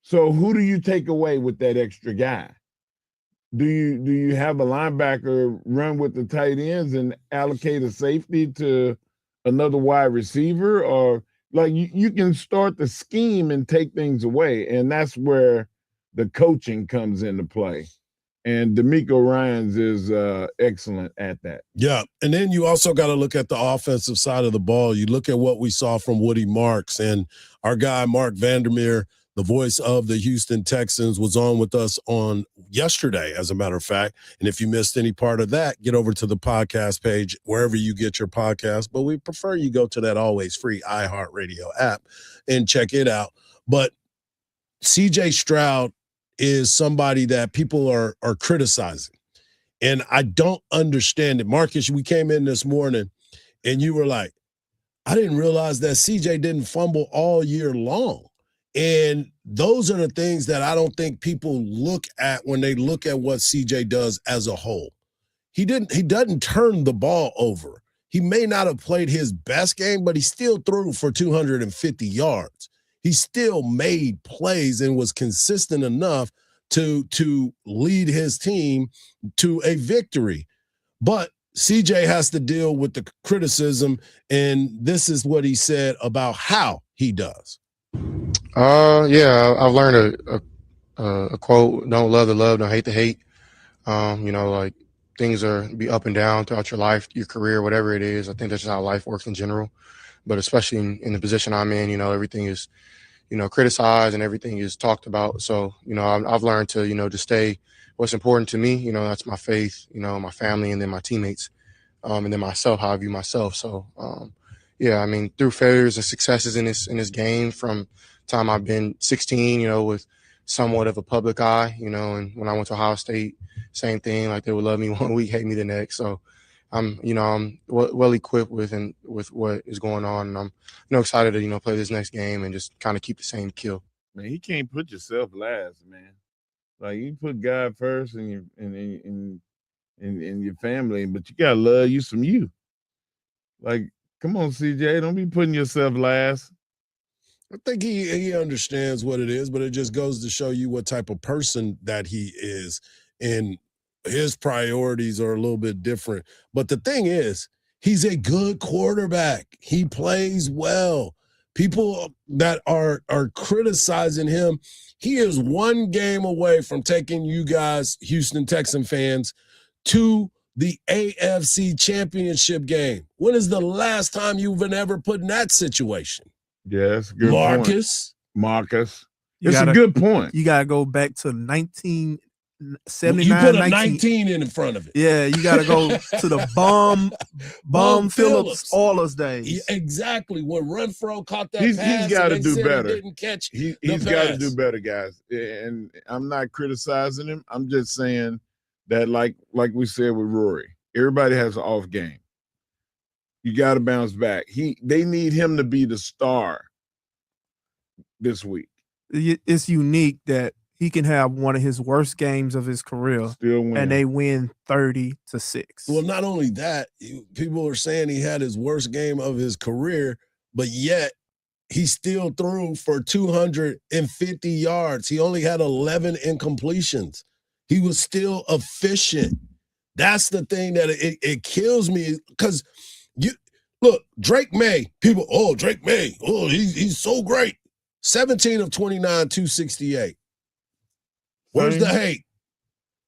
So who do you take away with that extra guy? Do you have a linebacker run with the tight ends and allocate a safety to another wide receiver? Or like you can start the scheme and take things away. And that's where the coaching comes into play. And DeMeco Ryans is excellent at that. Yeah, and then you also got to look at the offensive side of the ball. You look at what we saw from Woody Marks, and our guy Mark Vandermeer, the voice of the Houston Texans, was on with us on yesterday, as a matter of fact. And if you missed any part of that, get over to the podcast page, wherever you get your podcast. But we prefer you go to that always free iHeartRadio app and check it out. But C.J. Stroud is somebody that people are criticizing. And I don't understand it. Marcus, we came in this morning and you were like, I didn't realize that CJ didn't fumble all year long. And those are the things that I don't think people look at when they look at what CJ does as a whole. he doesn't turn the ball over. He may not have played his best game, but he still threw for 250 yards. He still made plays and was consistent enough to lead his team to a victory. But CJ has to deal with the criticism, and this is what he said about how he does. Yeah, I've learned a quote: "Don't love the love, don't hate the hate." Like things be up and down throughout your life, your career, whatever it is. I think that's just how life works in general. But especially in the position I'm in, everything is, criticized and everything is talked about. So, I've learned to, to stay what's important to me. That's my faith, my family, and then my teammates, and then myself, how I view myself. So, through failures and successes in this game, from time I've been 16, with somewhat of a public eye, and when I went to Ohio State, same thing. Like they would love me one week, hate me the next. So I'm well equipped with what is going on, and I'm excited to play this next game and just kind of keep the same kill. Man, you can't put yourself last, man. Like you put God first and your family, but you gotta love you some you. Like, come on, CJ, don't be putting yourself last. I think he understands what it is, but it just goes to show you what type of person that he is, and his priorities are a little bit different. But the thing is, he's a good quarterback. He plays well. People that are criticizing him, he is one game away from taking you guys, Houston Texan fans, to the AFC Championship game. When is the last time you've been ever put in that situation? Yeah, that's a good Marcus. Point. Marcus. It's a good point. You got to go back to 1979. You put a 19 in front of it. Yeah, you got to go to the Bum Phillips Oilers days. Yeah, exactly. When Renfro caught that he's pass, got to do better. He didn't catch he's got to do better, guys. And I'm not criticizing him. I'm just saying that, like we said with Rory, everybody has an off game. You got to bounce back. They need him to be the star this week. It's unique that he can have one of his worst games of his career, still win, and they win 30-6. Well, not only that, people are saying he had his worst game of his career, but yet he still threw for 250 yards. He only had 11 incompletions. He was still efficient. That's the thing that it kills me, because look, Drake May, Drake May, he's so great. 17 of 29, 268. Where's the hate?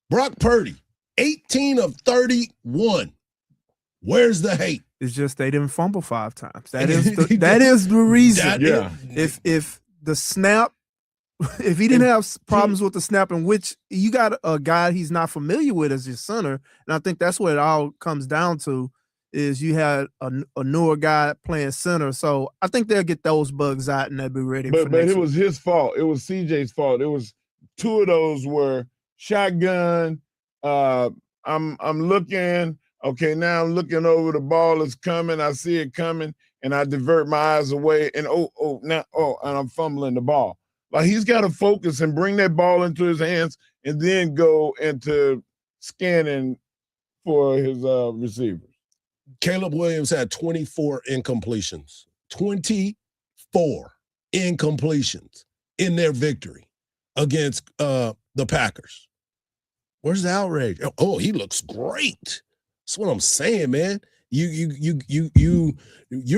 Brock Purdy, 18 of 31. Where's the hate? It's just they didn't fumble 5 times. That is the reason. If the snap, if he didn't have problems with the snap, in which you got a guy he's not familiar with as your center, and I think that's what it all comes down to, is you had a newer guy playing center. So I think they'll get those bugs out and they'll be ready for next But it week. was his fault. It was CJ's fault. It was 2 of those were shotgun. I'm looking. Okay, now I'm looking over. The ball is coming. I see it coming, and I divert my eyes away. And and I'm fumbling the ball. Like, he's got to focus and bring that ball into his hands, and then go into scanning for his receivers. Caleb Williams had 24 incompletions. 24 incompletions in their victory against the Packers. Where's the outrage? Oh, he looks great. That's what I'm saying, man. You're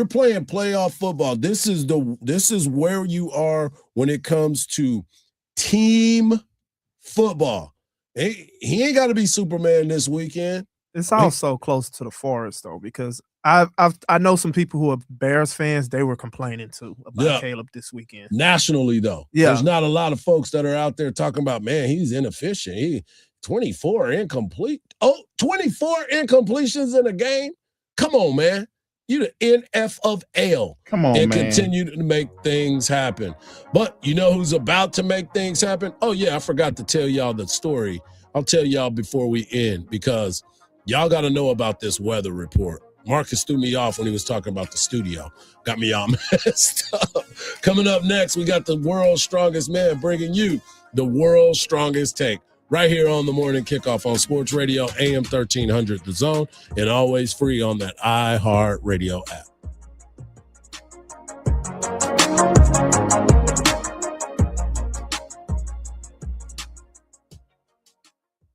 playing playoff football. This is where you are when it comes to team football. He ain't got to be Superman this weekend. It's also close to the forest, though, because I know some people who are Bears fans. They were complaining too about Caleb this weekend. Nationally, though, there's not a lot of folks that are out there talking about, man, he's inefficient. He 24 incomplete. 24 incompletions in a game. Come on, man. You the NFL. Come on, and man. Continue to make things happen. But you know who's about to make things happen? Oh, yeah, I forgot to tell y'all the story. I'll tell y'all before we end, because y'all got to know about this weather report. Marcus threw me off when he was talking about the studio. Got me all messed up. Coming up next, we got the world's strongest man bringing you the world's strongest take. right here on the Morning Kickoff on Sports Radio, AM 1300 The Zone, and always free on that iHeartRadio app.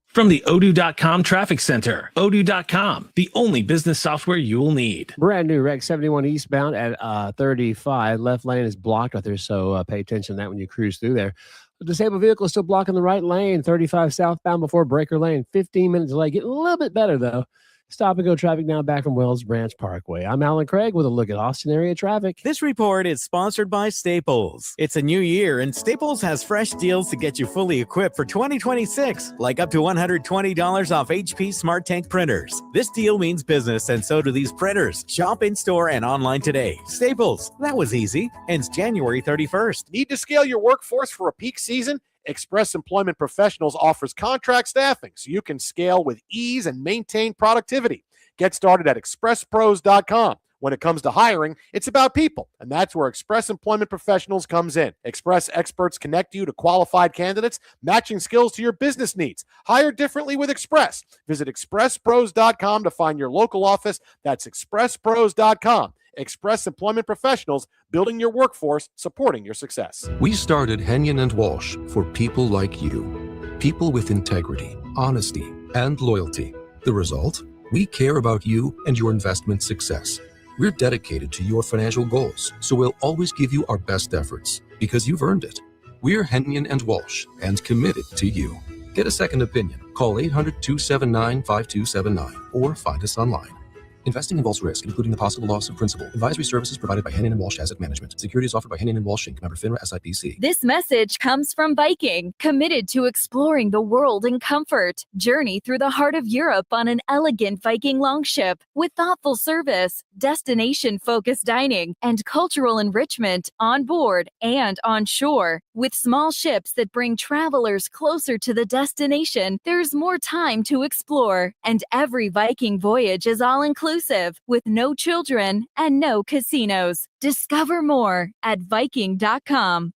From the Odoo.com Traffic Center, Odoo.com, the only business software you will need. Brand new wreck 71 eastbound at 35. Left lane is blocked out there, so pay attention to that when you cruise through there. A disabled vehicle is still blocking the right lane, 35 southbound before Breaker Lane. 15-minute delay. Getting a little bit better, though. Stop and go traffic now back from Wells Branch Parkway. I'm Alan Craig with a look at Austin area traffic. This report is sponsored by Staples. It's a new year, and Staples has fresh deals to get you fully equipped for 2026, like up to $120 off HP Smart Tank printers. This deal means business, and so do these printers. Shop in-store and online today. Staples, that was easy. Ends January 31st. Need to scale your workforce for a peak season? Express Employment Professionals offers contract staffing so you can scale with ease and maintain productivity. Get started at expresspros.com. When it comes to hiring, it's about people, and that's where Express Employment Professionals comes in. Express experts connect you to qualified candidates, matching skills to your business needs. Hire differently with Express. Visit expresspros.com to find your local office. That's expresspros.com. Express Employment Professionals, building your workforce, supporting your success. We started Henyon & Walsh for people like you. People with integrity, honesty, and loyalty. The result? We care about you and your investment success. We're dedicated to your financial goals, so we'll always give you our best efforts because you've earned it. We're Henyon & Walsh and committed to you. Get a second opinion. Call 800-279-5279 or find us online. Investing involves risk, including the possible loss of principal. Advisory services provided by Henyon & Walsh Asset Management. Securities offered by Henyon & Walsh Inc. Member FINRA SIPC. This message comes from Viking, committed to exploring the world in comfort. Journey through the heart of Europe on an elegant Viking longship with thoughtful service, destination-focused dining, and cultural enrichment on board and on shore. With small ships that bring travelers closer to the destination, there's more time to explore. And every Viking voyage is all-inclusive, with no children and no casinos. Discover more at Viking.com.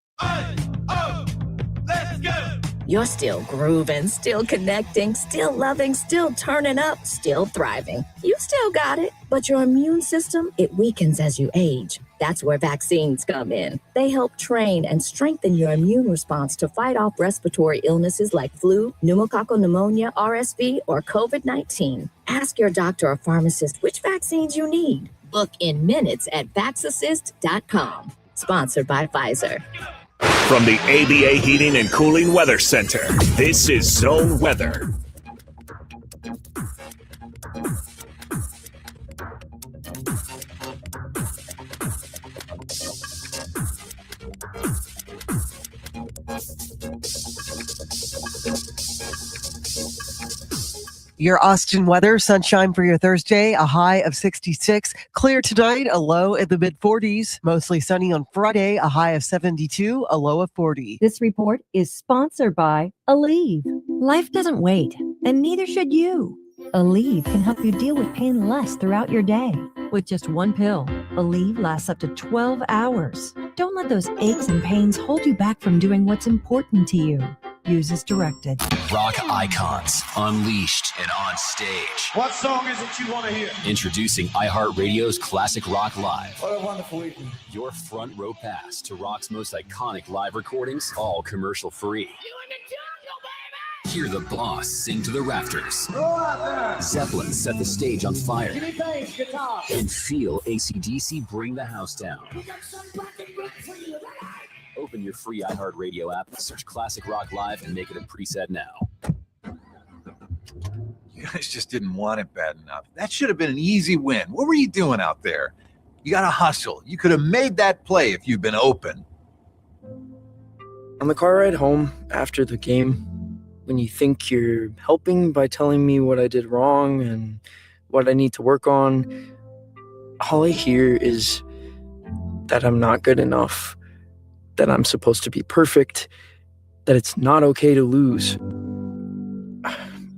You're still grooving, still connecting, still loving, still turning up, still thriving. You still got it, but your immune system, it weakens as you age. That's where vaccines come in. They help train and strengthen your immune response to fight off respiratory illnesses like flu, pneumococcal pneumonia, RSV, or COVID-19. Ask your doctor or pharmacist which vaccines you need. Book in minutes at vaxassist.com. Sponsored by Pfizer. From the ABA Heating and Cooling Weather Center, this is Zone Weather. Your Austin weather, sunshine for your Thursday, a high of 66. Clear tonight, a low in the mid-40s. Mostly sunny on Friday, a high of 72, a low of 40. This report is sponsored by Aleve. Life doesn't wait, and neither should you. Aleve can help you deal with pain less throughout your day. With just one pill, Aleve lasts up to 12 hours. Don't let those aches and pains hold you back from doing what's important to you. Use as directed. Rock icons, unleashed and on stage. What song is it you want to hear? Introducing iHeartRadio's Classic Rock Live. What a wonderful evening. Your front row pass to rock's most iconic live recordings, all commercial free. Hear the boss sing to the rafters. Zeppelin set the stage on fire. Give me bass, guitar. And feel AC/DC bring the house down. Open your free iHeartRadio app, search Classic Rock Live, and make it a preset now. You guys just didn't want it bad enough. That should have been an easy win. What were you doing out there? You got to hustle. You could have made that play if you'd been open. On the car ride home after the game, when you think you're helping by telling me what I did wrong and what I need to work on, all I hear is that I'm not good enough, that I'm supposed to be perfect, that it's not okay to lose.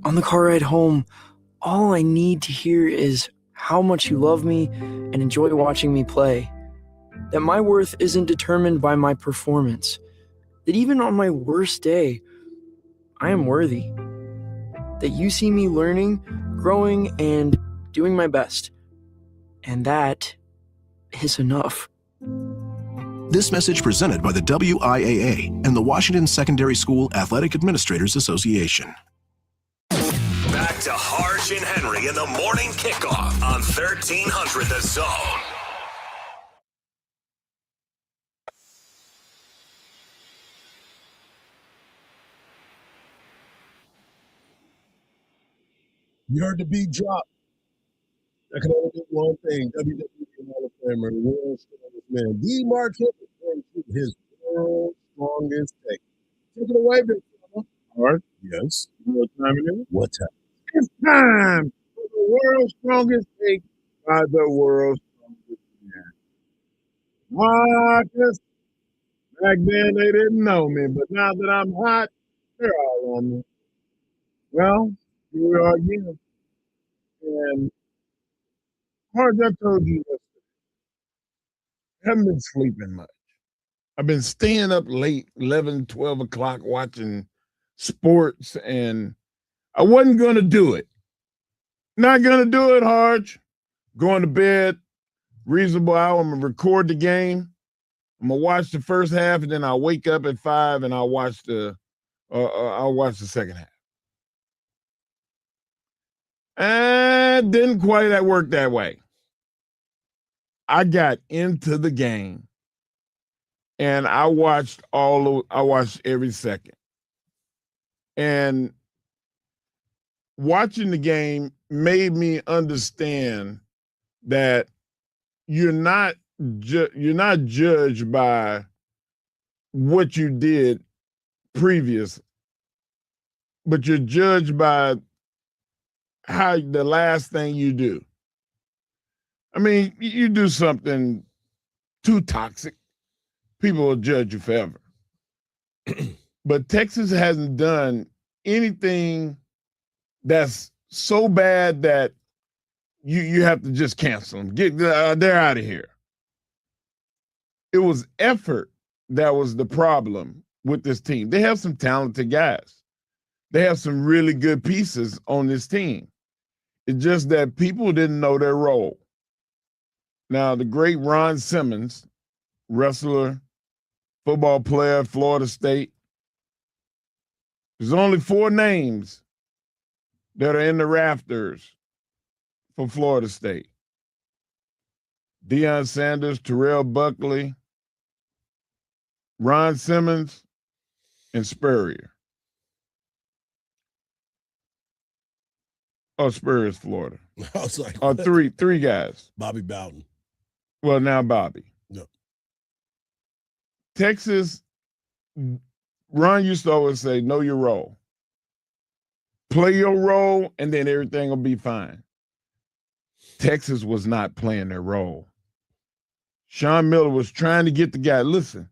On the car ride home, all I need to hear is how much you love me and enjoy watching me play, that my worth isn't determined by my performance, that even on my worst day, I am worthy, that you see me learning, growing, and doing my best. And that is enough. This message presented by the WIAA and the Washington Secondary School Athletic Administrators Association. Back to Hardge and Henry in the morning kickoff on 1300 The Zone. You heard the beat drop. I can only do one thing. WWE Hall of Famer, the world's strongest man. D. Mark Henry, his world's strongest take. Take it away, big fella. All right. Yes. You know what time it is? What time? It's time for the world's strongest take by the world's strongest man. Marcus. Back then they didn't know me, but now that I'm hot, they're all on me. Well, here we are again. And Hardge, I told you yesterday, I haven't been sleeping much. I've been staying up late, 11, 12 o'clock, watching sports, and I wasn't going to do it. Not going to do it, Hardge. Going to bed, reasonable hour. I'm going to record the game. I'm going to watch the first half, and then I'll wake up at 5, and I'll watch the second half. And didn't quite work that way. I got into the game, and I watched every second. And watching the game made me understand that you're not judged by what you did previous, but you're judged by how the last thing you do. I mean, you do something too toxic, people will judge you forever. But Texas hasn't done anything that's so bad that you have to just cancel them. They're out of here. It was effort that was the problem with this team. They have some talented guys. They have some really good pieces on this team. It's just that people didn't know their role. Now, the great Ron Simmons, wrestler, football player, Florida State, there's only 4 names that are in the rafters for Florida State. Deion Sanders, Terrell Buckley, Ron Simmons, and Spurrier. Oh, Spurrier's Florida. I was like, three guys. Bobby Bowden. Well, now Bobby. No. Texas, Ron used to always say, know your role. Play your role, and then everything will be fine. Texas was not playing their role. Sean Miller was trying to get the guy, listen,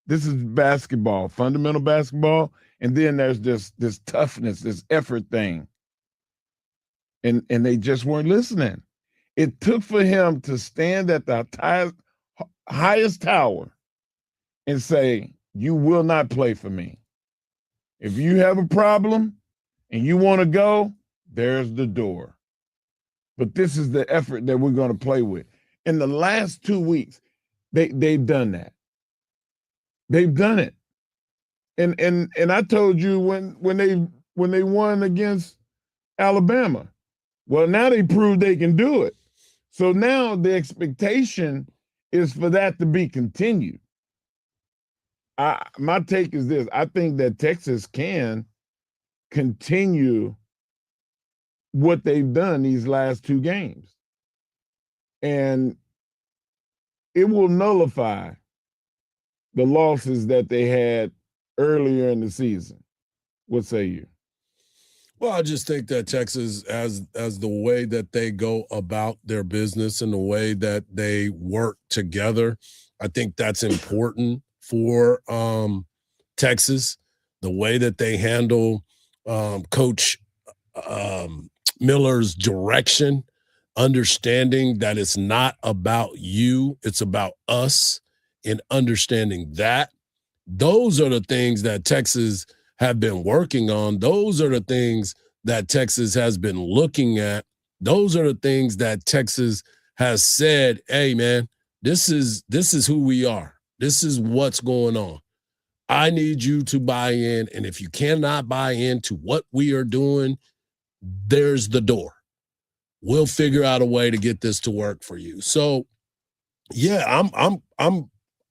this is basketball, fundamental basketball, and then there's this toughness, this effort thing. And they just weren't listening. It took for him to stand at the highest tower and say, you will not play for me. If you have a problem and you want to go, there's the door. But this is the effort that we're going to play with. In the last 2 weeks, they've done that. They've done it. And I told you when they won against Alabama, well, now they proved they can do it. So now the expectation is for that to be continued. My take is this. I think that Texas can continue what they've done these last 2 games. And it will nullify the losses that they had earlier in the season. What say you? Well, I just think that Texas, as the way that they go about their business and the way that they work together, I think that's important for Texas. The way that they handle Coach Miller's direction, understanding that it's not about you, it's about us, and understanding that. Those are the things that Texas have been working on. Those are the things that Texas has been looking at. Those are the things that Texas has said, hey, man, this is who we are. This is what's going on. I need you to buy in. And if you cannot buy into what we are doing, there's the door. We'll figure out a way to get this to work for you. So, yeah,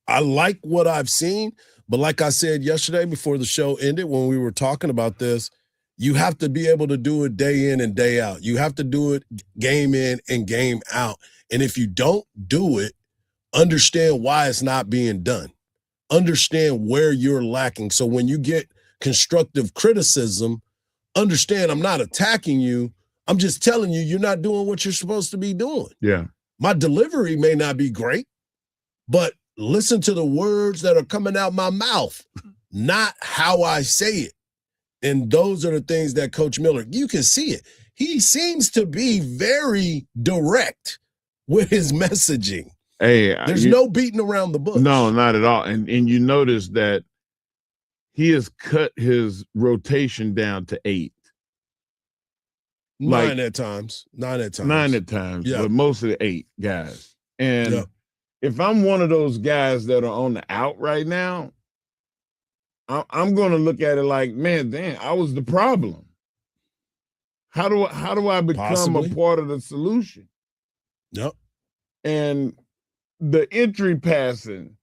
I like what I've seen. But like I said yesterday before the show ended, when we were talking about this, you have to be able to do it day in and day out. You have to do it game in and game out. And if you don't do it, understand why it's not being done. Understand where you're lacking. So when you get constructive criticism, understand I'm not attacking you. I'm just telling you you're not doing what you're supposed to be doing. Yeah. My delivery may not be great, but listen to the words that are coming out my mouth, not how I say it. And those are the things that Coach Miller, you can see it. He seems to be very direct with his messaging. Hey, there's no beating around the bush. No, not at all. And you notice that he has cut his rotation down to 8. Nine at times. Yeah. But mostly 8 guys. And if I'm one of those guys that are on the out right now, I'm going to look at it like, man, damn, I was the problem. How do I become a part of the solution? Yep. And the entry passing,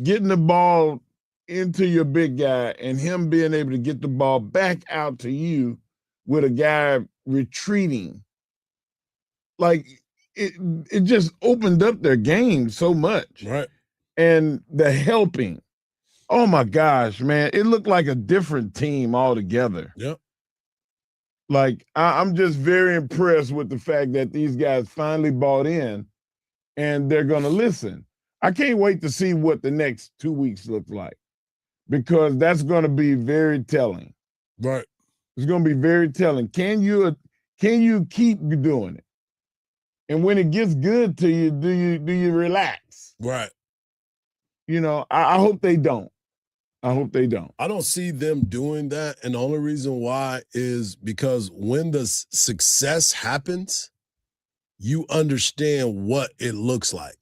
getting the ball into your big guy and him being able to get the ball back out to you with a guy retreating, like it just opened up their game so much. Right. And the helping. Oh my gosh, man. It looked like a different team altogether. Yep. Like, I'm just very impressed with the fact that these guys finally bought in and they're going to listen. I can't wait to see what the next 2 weeks look like, because that's going to be very telling. Right. It's going to be very telling. Can you keep doing it? And when it gets good to you, do you relax? Right. You know, I hope they don't. I hope they don't. I don't see them doing that. And the only reason why is because when the success happens, you understand what it looks like.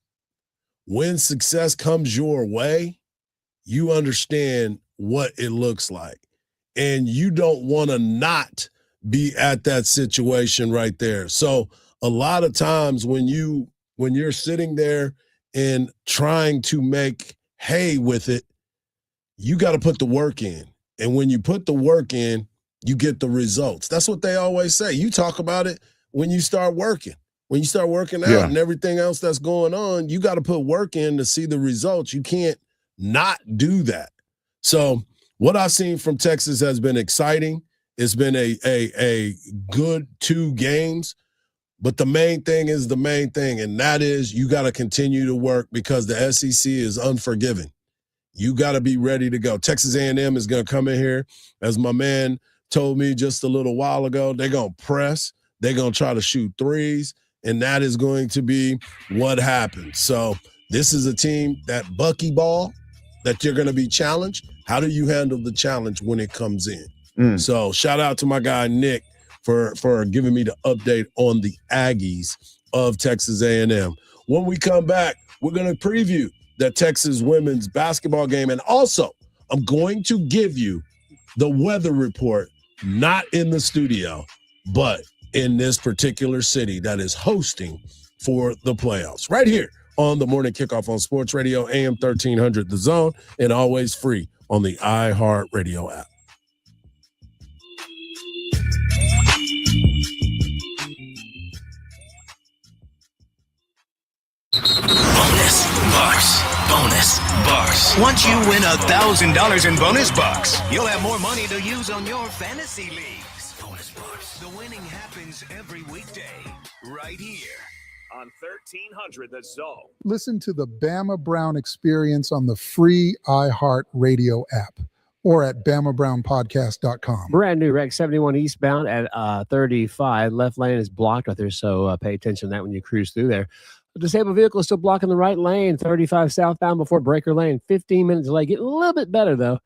When success comes your way, you understand what it looks like. And you don't want to not be at that situation right there. So a lot of times when you're sitting there and trying to make hay with it, you got to put the work in. And when you put the work in, you get the results. That's what they always say. You talk about it when you start working. When you start working out and everything else that's going on, you got to put work in to see the results. You can't not do that. So what I've seen from Texas has been exciting. It's been a good 2 games. But the main thing is the main thing, and that is you got to continue to work because the SEC is unforgiving. You got to be ready to go. Texas A&M is going to come in here, as my man told me just a little while ago. They're going to press. They're going to try to shoot threes, and that is going to be what happens. So this is a team that buckyball that you're going to be challenged. How do you handle the challenge when it comes in? So shout out to my guy Nick for giving me the update on the Aggies of Texas A&M. When we come back, we're going to preview the Texas women's basketball game. And also, I'm going to give you the weather report, not in the studio, but in this particular city that is hosting for the playoffs. Right here on the Morning Kickoff on Sports Radio, AM 1300 The Zone, and always free on the iHeartRadio app. Bonus bucks. Once you win $1,000 in bonus bucks, you'll have more money to use on your fantasy leagues. Bonus bucks. The winning happens every weekday, right here on 1300 The Zone. Listen to the Bama Brown Experience on the free iHeartRadio app or at BamaBrownPodcast.com. Brand new wreck 71 eastbound at 35. Left lane is blocked right there, so pay attention to that when you cruise through there. A disabled vehicle is still blocking the right lane, 35 southbound before Breaker Lane. 15-minute delay. Getting a little bit better, though.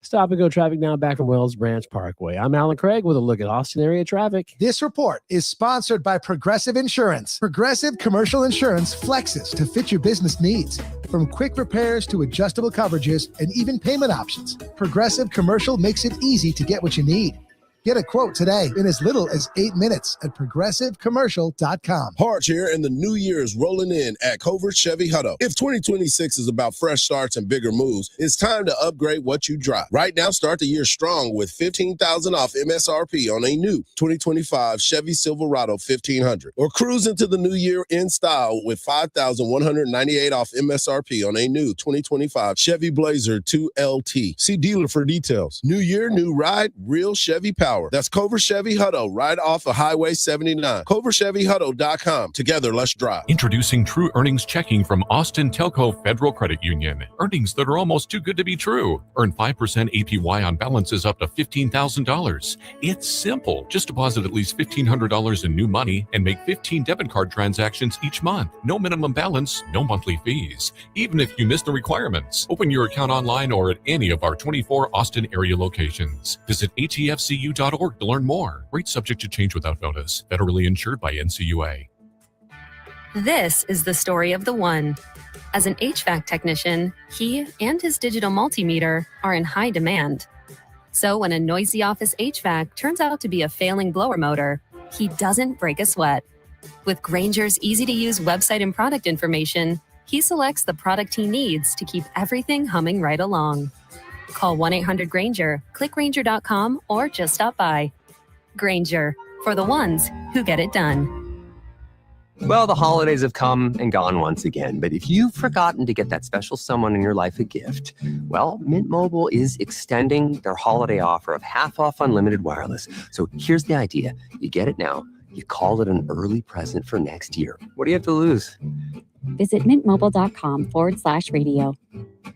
Stop and go traffic now back from Wells Branch Parkway. I'm Alan Craig with a look at Austin area traffic. This report is sponsored by Progressive Insurance. Progressive Commercial Insurance flexes to fit your business needs. From quick repairs to adjustable coverages and even payment options, Progressive Commercial makes it easy to get what you need. Get a quote today in as little as 8 minutes at progressivecommercial.com. Hardge here, and the new year is rolling in at Covert Chevy Hutto. If 2026 is about fresh starts and bigger moves, it's time to upgrade what you drive. Right now, start the year strong with $15,000 off MSRP on a new 2025 Chevy Silverado 1500. Or cruise into the new year in style with $5,198 off MSRP on a new 2025 Chevy Blazer 2LT. See dealer for details. New year, new ride, real Chevy power. That's Covert Chevy Hutto, right off of Highway 79. CoverChevyHutto.com. Together, let's drive. Introducing True Earnings Checking from Austin Telco Federal Credit Union. Earnings that are almost too good to be true. Earn 5% APY on balances up to $15,000. It's simple. Just deposit at least $1,500 in new money and make 15 debit card transactions each month. No minimum balance, no monthly fees. Even if you miss the requirements. Open your account online or at any of our 24 Austin area locations. Visit atfcu.org to learn more. Rates subject to change without notice. Federally insured by NCUA. This is the story of the one. As an HVAC technician, he and his digital multimeter are in high demand. So when a noisy office HVAC turns out to be a failing blower motor, he doesn't break a sweat. With Grainger's easy-to-use website and product information, he selects the product he needs to keep everything humming right along. Call 1-800-GRAINGER, click Grainger.com, or just stop by. Grainger, for the ones who get it done. Well, the holidays have come and gone once again, but if you've forgotten to get that special someone in your life a gift, well, Mint Mobile is extending their holiday offer of half off unlimited wireless. So here's the idea. You get it now. You call it an early present for next year. What do you have to lose? Visit mintmobile.com/radio.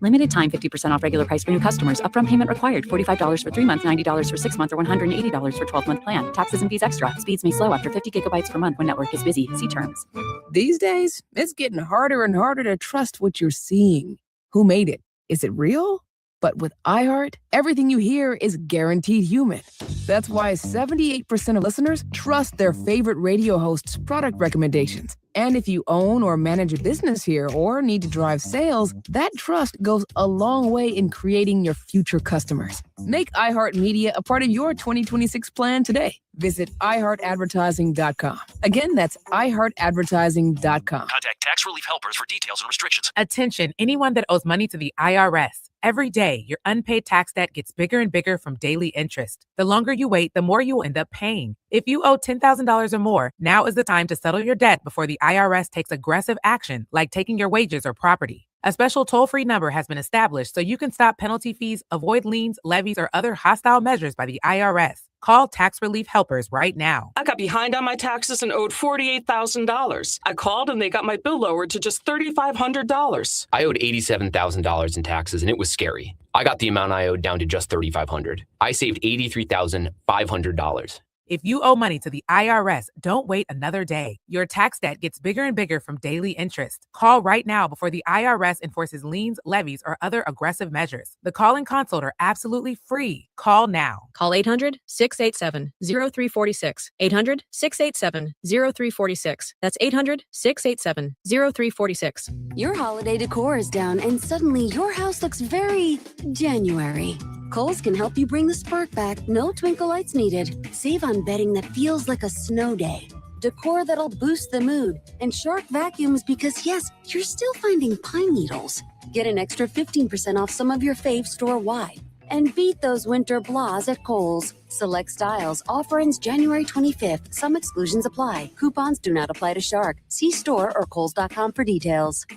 Limited time 50% off regular price for new customers. Upfront payment required. $45 for 3 months, $90 for 6 months, or $180 for 12-month plan. Taxes and fees extra. Speeds may slow after 50 gigabytes per month when network is busy. See terms. These days, it's getting harder and harder to trust what you're seeing. Who made it? Is it real? But with iHeart, everything you hear is guaranteed human. That's why 78% of listeners trust their favorite radio hosts' product recommendations. And if you own or manage a business here or need to drive sales, that trust goes a long way in creating your future customers. Make iHeartMedia a part of your 2026 plan today. Visit iHeartAdvertising.com. Again, that's iHeartAdvertising.com. Contact Tax Relief Helpers for details and restrictions. Attention, anyone that owes money to the IRS. Every day, your unpaid tax debt gets bigger and bigger from daily interest. The longer you wait, the more you'll end up paying. If you owe $10,000 or more, now is the time to settle your debt before the IRS takes aggressive action, like taking your wages or property. A special toll-free number has been established so you can stop penalty fees, avoid liens, levies, or other hostile measures by the IRS. Call Tax Relief Helpers right now. I got behind on my taxes and owed $48,000. I called and they got my bill lowered to just $3,500. I owed $87,000 in taxes and it was scary. I got the amount I owed down to just $3,500. I saved $83,500. If you owe money to the IRS, don't wait another day. Your tax debt gets bigger and bigger from daily interest. Call right now before the IRS enforces liens, levies, or other aggressive measures. The call and consult are absolutely free. Call now. Call 800-687-0346. 800-687-0346. That's 800-687-0346. Your holiday decor is down and suddenly your house looks very January. Kohl's can help you bring the spark back. No twinkle lights needed. Save on bedding that feels like a snow day. Decor that'll boost the mood. And Shark vacuums because, yes, you're still finding pine needles. Get an extra 15% off some of your fave store-wide. And beat those winter blahs at Kohl's. Select styles. Offer ends January 25th. Some exclusions apply. Coupons do not apply to Shark. See store or Kohls.com for details.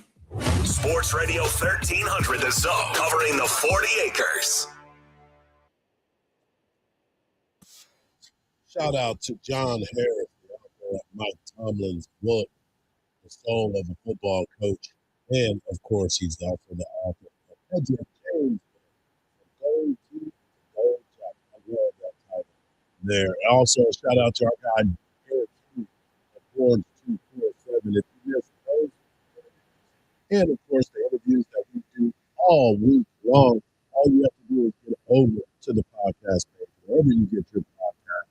Sports Radio 1300 The Zone, covering the 40 acres. Shout out to John Harris, the author of Mike Tomlin's book, The Soul of a Football Coach. And, of course, he's also the author of Edward James. Going to the Gold Jack. I love that title there. Also, shout out to our guy, Eric Hughes, of Orange 247. If you missed those interviews, and, of course, the interviews that we do all week long, all you have to do is get over to the podcast page, wherever you get your podcast,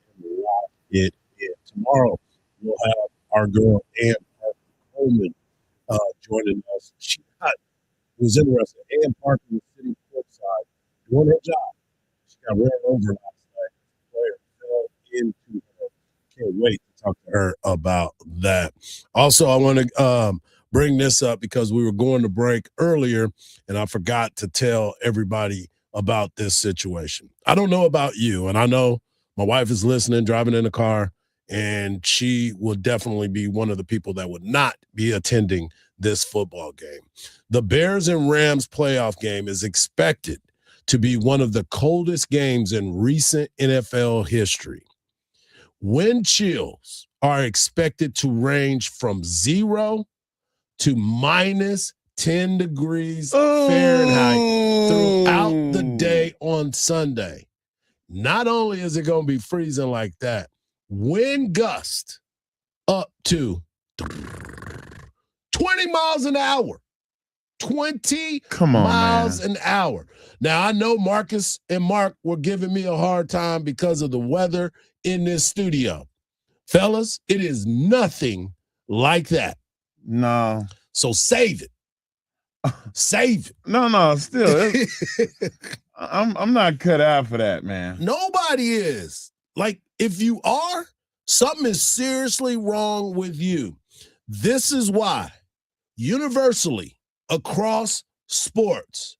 and lock it in. Tomorrow, we'll have our girl, Ann Parker Coleman, joining us. It was interesting. Ann Parker was sitting courtside doing her job. She got ran over last night. The player fell into her. Can't wait to talk to her about that. Also, I want to bring this up because we were going to break earlier, and I forgot to tell everybody about this situation. I don't know about you, and I know my wife is listening, driving in the car, and she will definitely be one of the people that would not be attending this football game. The Bears and Rams playoff game is expected to be one of the coldest games in recent NFL history. Wind chills are expected to range from 0 to minus 10 degrees Fahrenheit throughout the day on Sunday. Not only is it going to be freezing like that, wind gust up to 20 miles an hour. 20 miles an hour. Now, I know Marcus and Mark were giving me a hard time because of the weather in this studio. Fellas, it is nothing like that. No. So save it. Save it. No, still. I'm not cut out for that, man. Nobody is. Like, if you are, something is seriously wrong with you. This is why, universally, across sports,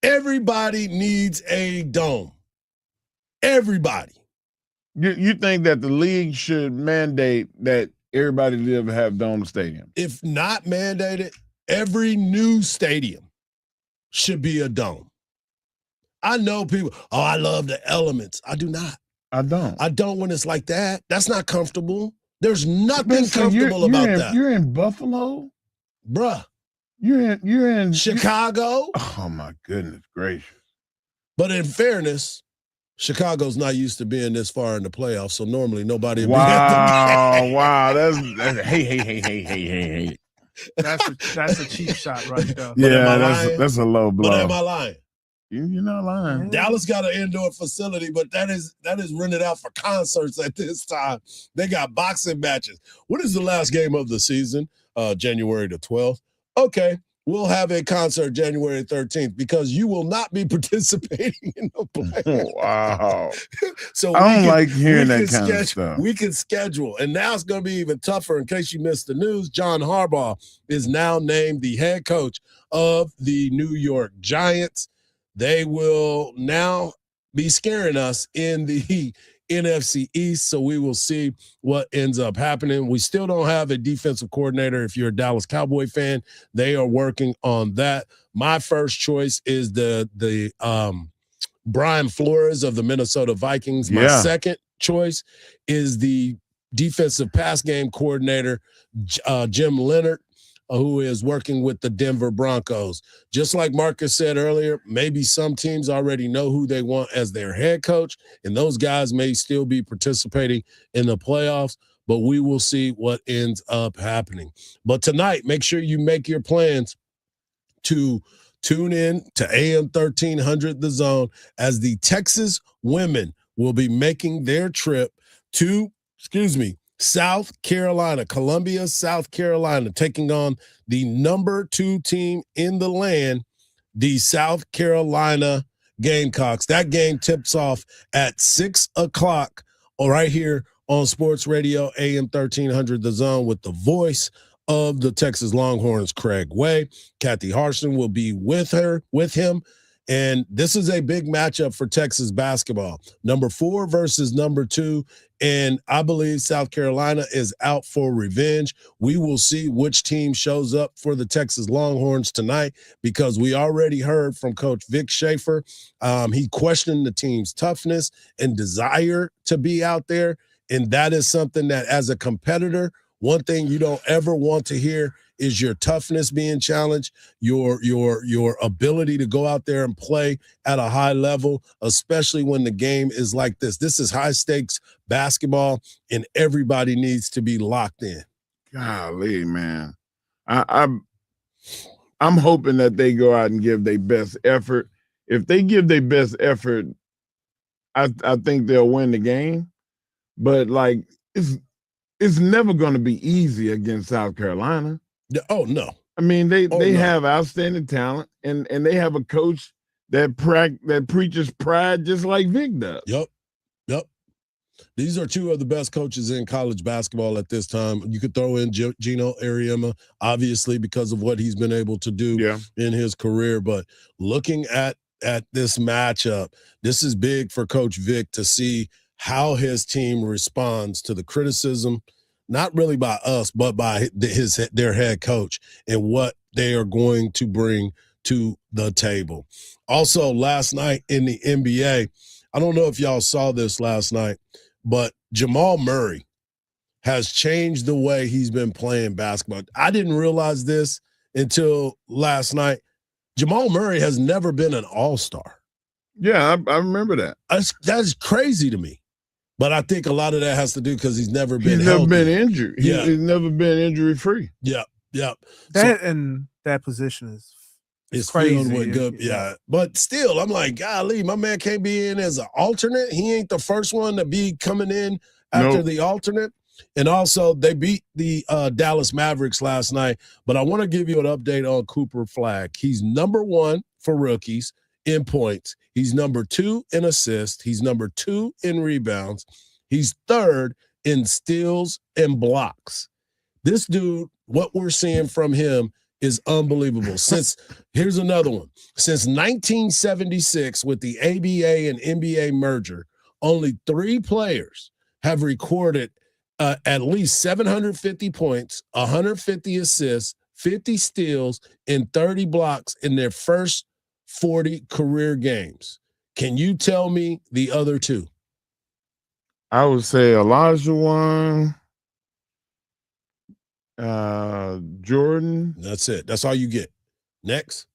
everybody needs a dome. Everybody. You think that the league should mandate that everybody have dome stadium? If not mandated, every new stadium should be a dome. I know people, I love the elements. I do not. I don't. I don't when it's like that. That's not comfortable. There's nothing comfortable about that. You're in Buffalo? Bruh. You're in Chicago? Oh, my goodness gracious. But in fairness, Chicago's not used to being this far in the playoffs, so normally nobody would Wow. That's hey. That's a cheap shot right there. Yeah, that's a low blow. But am I lying? You're not lying. Dallas got an indoor facility, but that is rented out for concerts at this time. They got boxing matches. What is the last game of the season? January the 12th. Okay, we'll have a concert January 13th because you will not be participating in the playoffs. Wow. So I don't like hearing that kind of stuff. We can schedule. And now it's going to be even tougher. In case you missed the news, John Hardball is now named the head coach of the New York Giants. They will now be scaring us in the NFC East, so we will see what ends up happening. We still don't have a defensive coordinator. If you're a Dallas Cowboy fan, they are working on that. My first choice is the Brian Flores of the Minnesota Vikings. My second choice is the defensive pass game coordinator, Jim Leonard, who is working with the Denver Broncos. Just like Marcus said earlier, maybe some teams already know who they want as their head coach, and those guys may still be participating in the playoffs, but we will see what ends up happening. But tonight, make sure you make your plans to tune in to AM 1300 The Zone as the Texas women will be making their trip to, South Carolina, Columbia, South Carolina, taking on the number 2 team in the land, the South Carolina Gamecocks. That game tips off at 6 o'clock right here on Sports Radio AM 1300 The Zone with the voice of the Texas Longhorns, Craig Way. Kathy Harston will be with him. And this is a big matchup for Texas basketball. Number 4 versus number 2. And I believe South Carolina is out for revenge. We will see which team shows up for the Texas Longhorns tonight because we already heard from Coach Vic Schaefer. He questioned the team's toughness and desire to be out there. And that is something that as a competitor, one thing you don't ever want to hear is your toughness being challenged, your ability to go out there and play at a high level, especially when the game is like this. This is high stakes basketball, and everybody needs to be locked in. Golly, man. I'm hoping that they go out and give their best effort. if they give their best effort, I think they'll win the game. But like it's never going to be easy against South Carolina. Oh no. I mean, they have outstanding talent, and they have a coach that preaches pride just like Vic does. Yep. These are two of the best coaches in college basketball at this time. You could throw in Gino Auriemma, obviously, because of what he's been able to do in his career. But looking at this matchup, this is big for Coach Vic to see how his team responds to the criticism, not really by us, but by their head coach and what they are going to bring to the table. Also, last night in the NBA, I don't know if y'all saw this last night, but Jamal Murray has changed the way he's been playing basketball. I didn't realize this until last night. Jamal Murray has never been an all-star. Yeah, I remember that. That's crazy to me. But I think a lot of that has to do because he's never been injured. He's never been injury-free. Yeah. That position is crazy. Filled with good, But still, I'm like, golly, my man can't be in as an alternate. He ain't the first one to be coming in after the alternate. And also, they beat the Dallas Mavericks last night. But I want to give you an update on Cooper Flagg. He's number 1 for rookies in points. He's number 2 in assists. He's number 2 in rebounds. He's 3rd in steals and blocks. This dude, what we're seeing from him is unbelievable. Here's another one. Since 1976, with the ABA and NBA merger, only 3 players have recorded at least 750 points, 150 assists, 50 steals, and 30 blocks in their first 40 career games. Can you tell me the other 2? I would say Elijah one, Jordan. That's it. That's all you get. Next,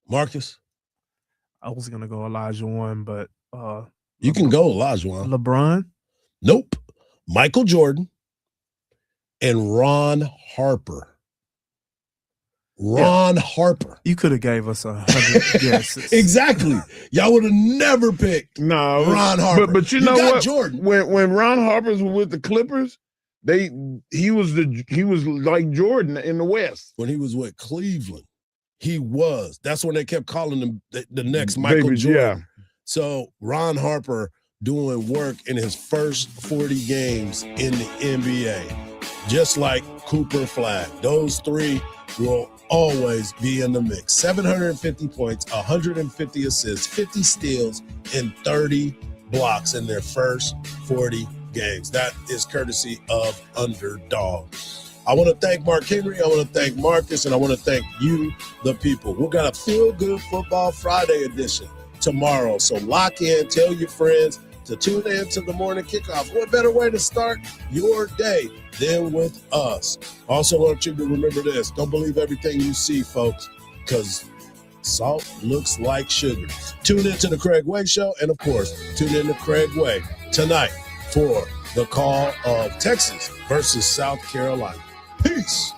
Marcus. I was gonna go Elijah one, but you can go Elijah one. LeBron. Nope. Michael Jordan and Ron Harper. Harper. You could have gave us 100 guesses. Exactly. Y'all would have never picked Ron Harper. But you know what? Jordan. When Ron Harper was with the Clippers, he was like Jordan in the West. When he was with Cleveland, he was. That's when they kept calling him the next Michael Jordan. Yeah. So Ron Harper doing work in his first 40 games in the NBA, just like Cooper Flagg. Those 3 will always be in the mix. 750 points, 150 assists, 50 steals, and 30 blocks in their first 40 games. That is courtesy of Underdog. I want to thank Mark Henry. I want to thank Marcus, and I want to thank you, the people. We've got a Feel Good Football Friday edition tomorrow. So lock in, tell your friends to tune in to the morning kickoff. What better way to start your day than with us? Also want you to remember this. Don't believe everything you see, folks, because salt looks like sugar. Tune in to the Craig Way Show, and of course, tune in to Craig Way tonight for the call of Texas versus South Carolina. Peace.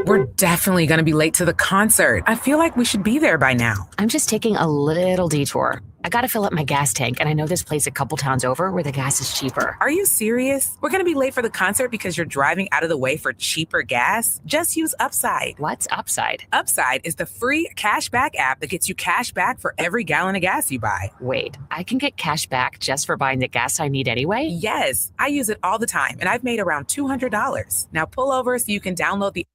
We're definitely going to be late to the concert. I feel like we should be there by now. I'm just taking a little detour. I gotta fill up my gas tank, and I know this place a couple towns over where the gas is cheaper. Are you serious? We're gonna be late for the concert because you're driving out of the way for cheaper gas? Just use Upside. What's Upside? Upside is the free cashback app that gets you cash back for every gallon of gas you buy. Wait, I can get cash back just for buying the gas I need anyway? Yes, I use it all the time, and I've made around $200. Now pull over so you can download the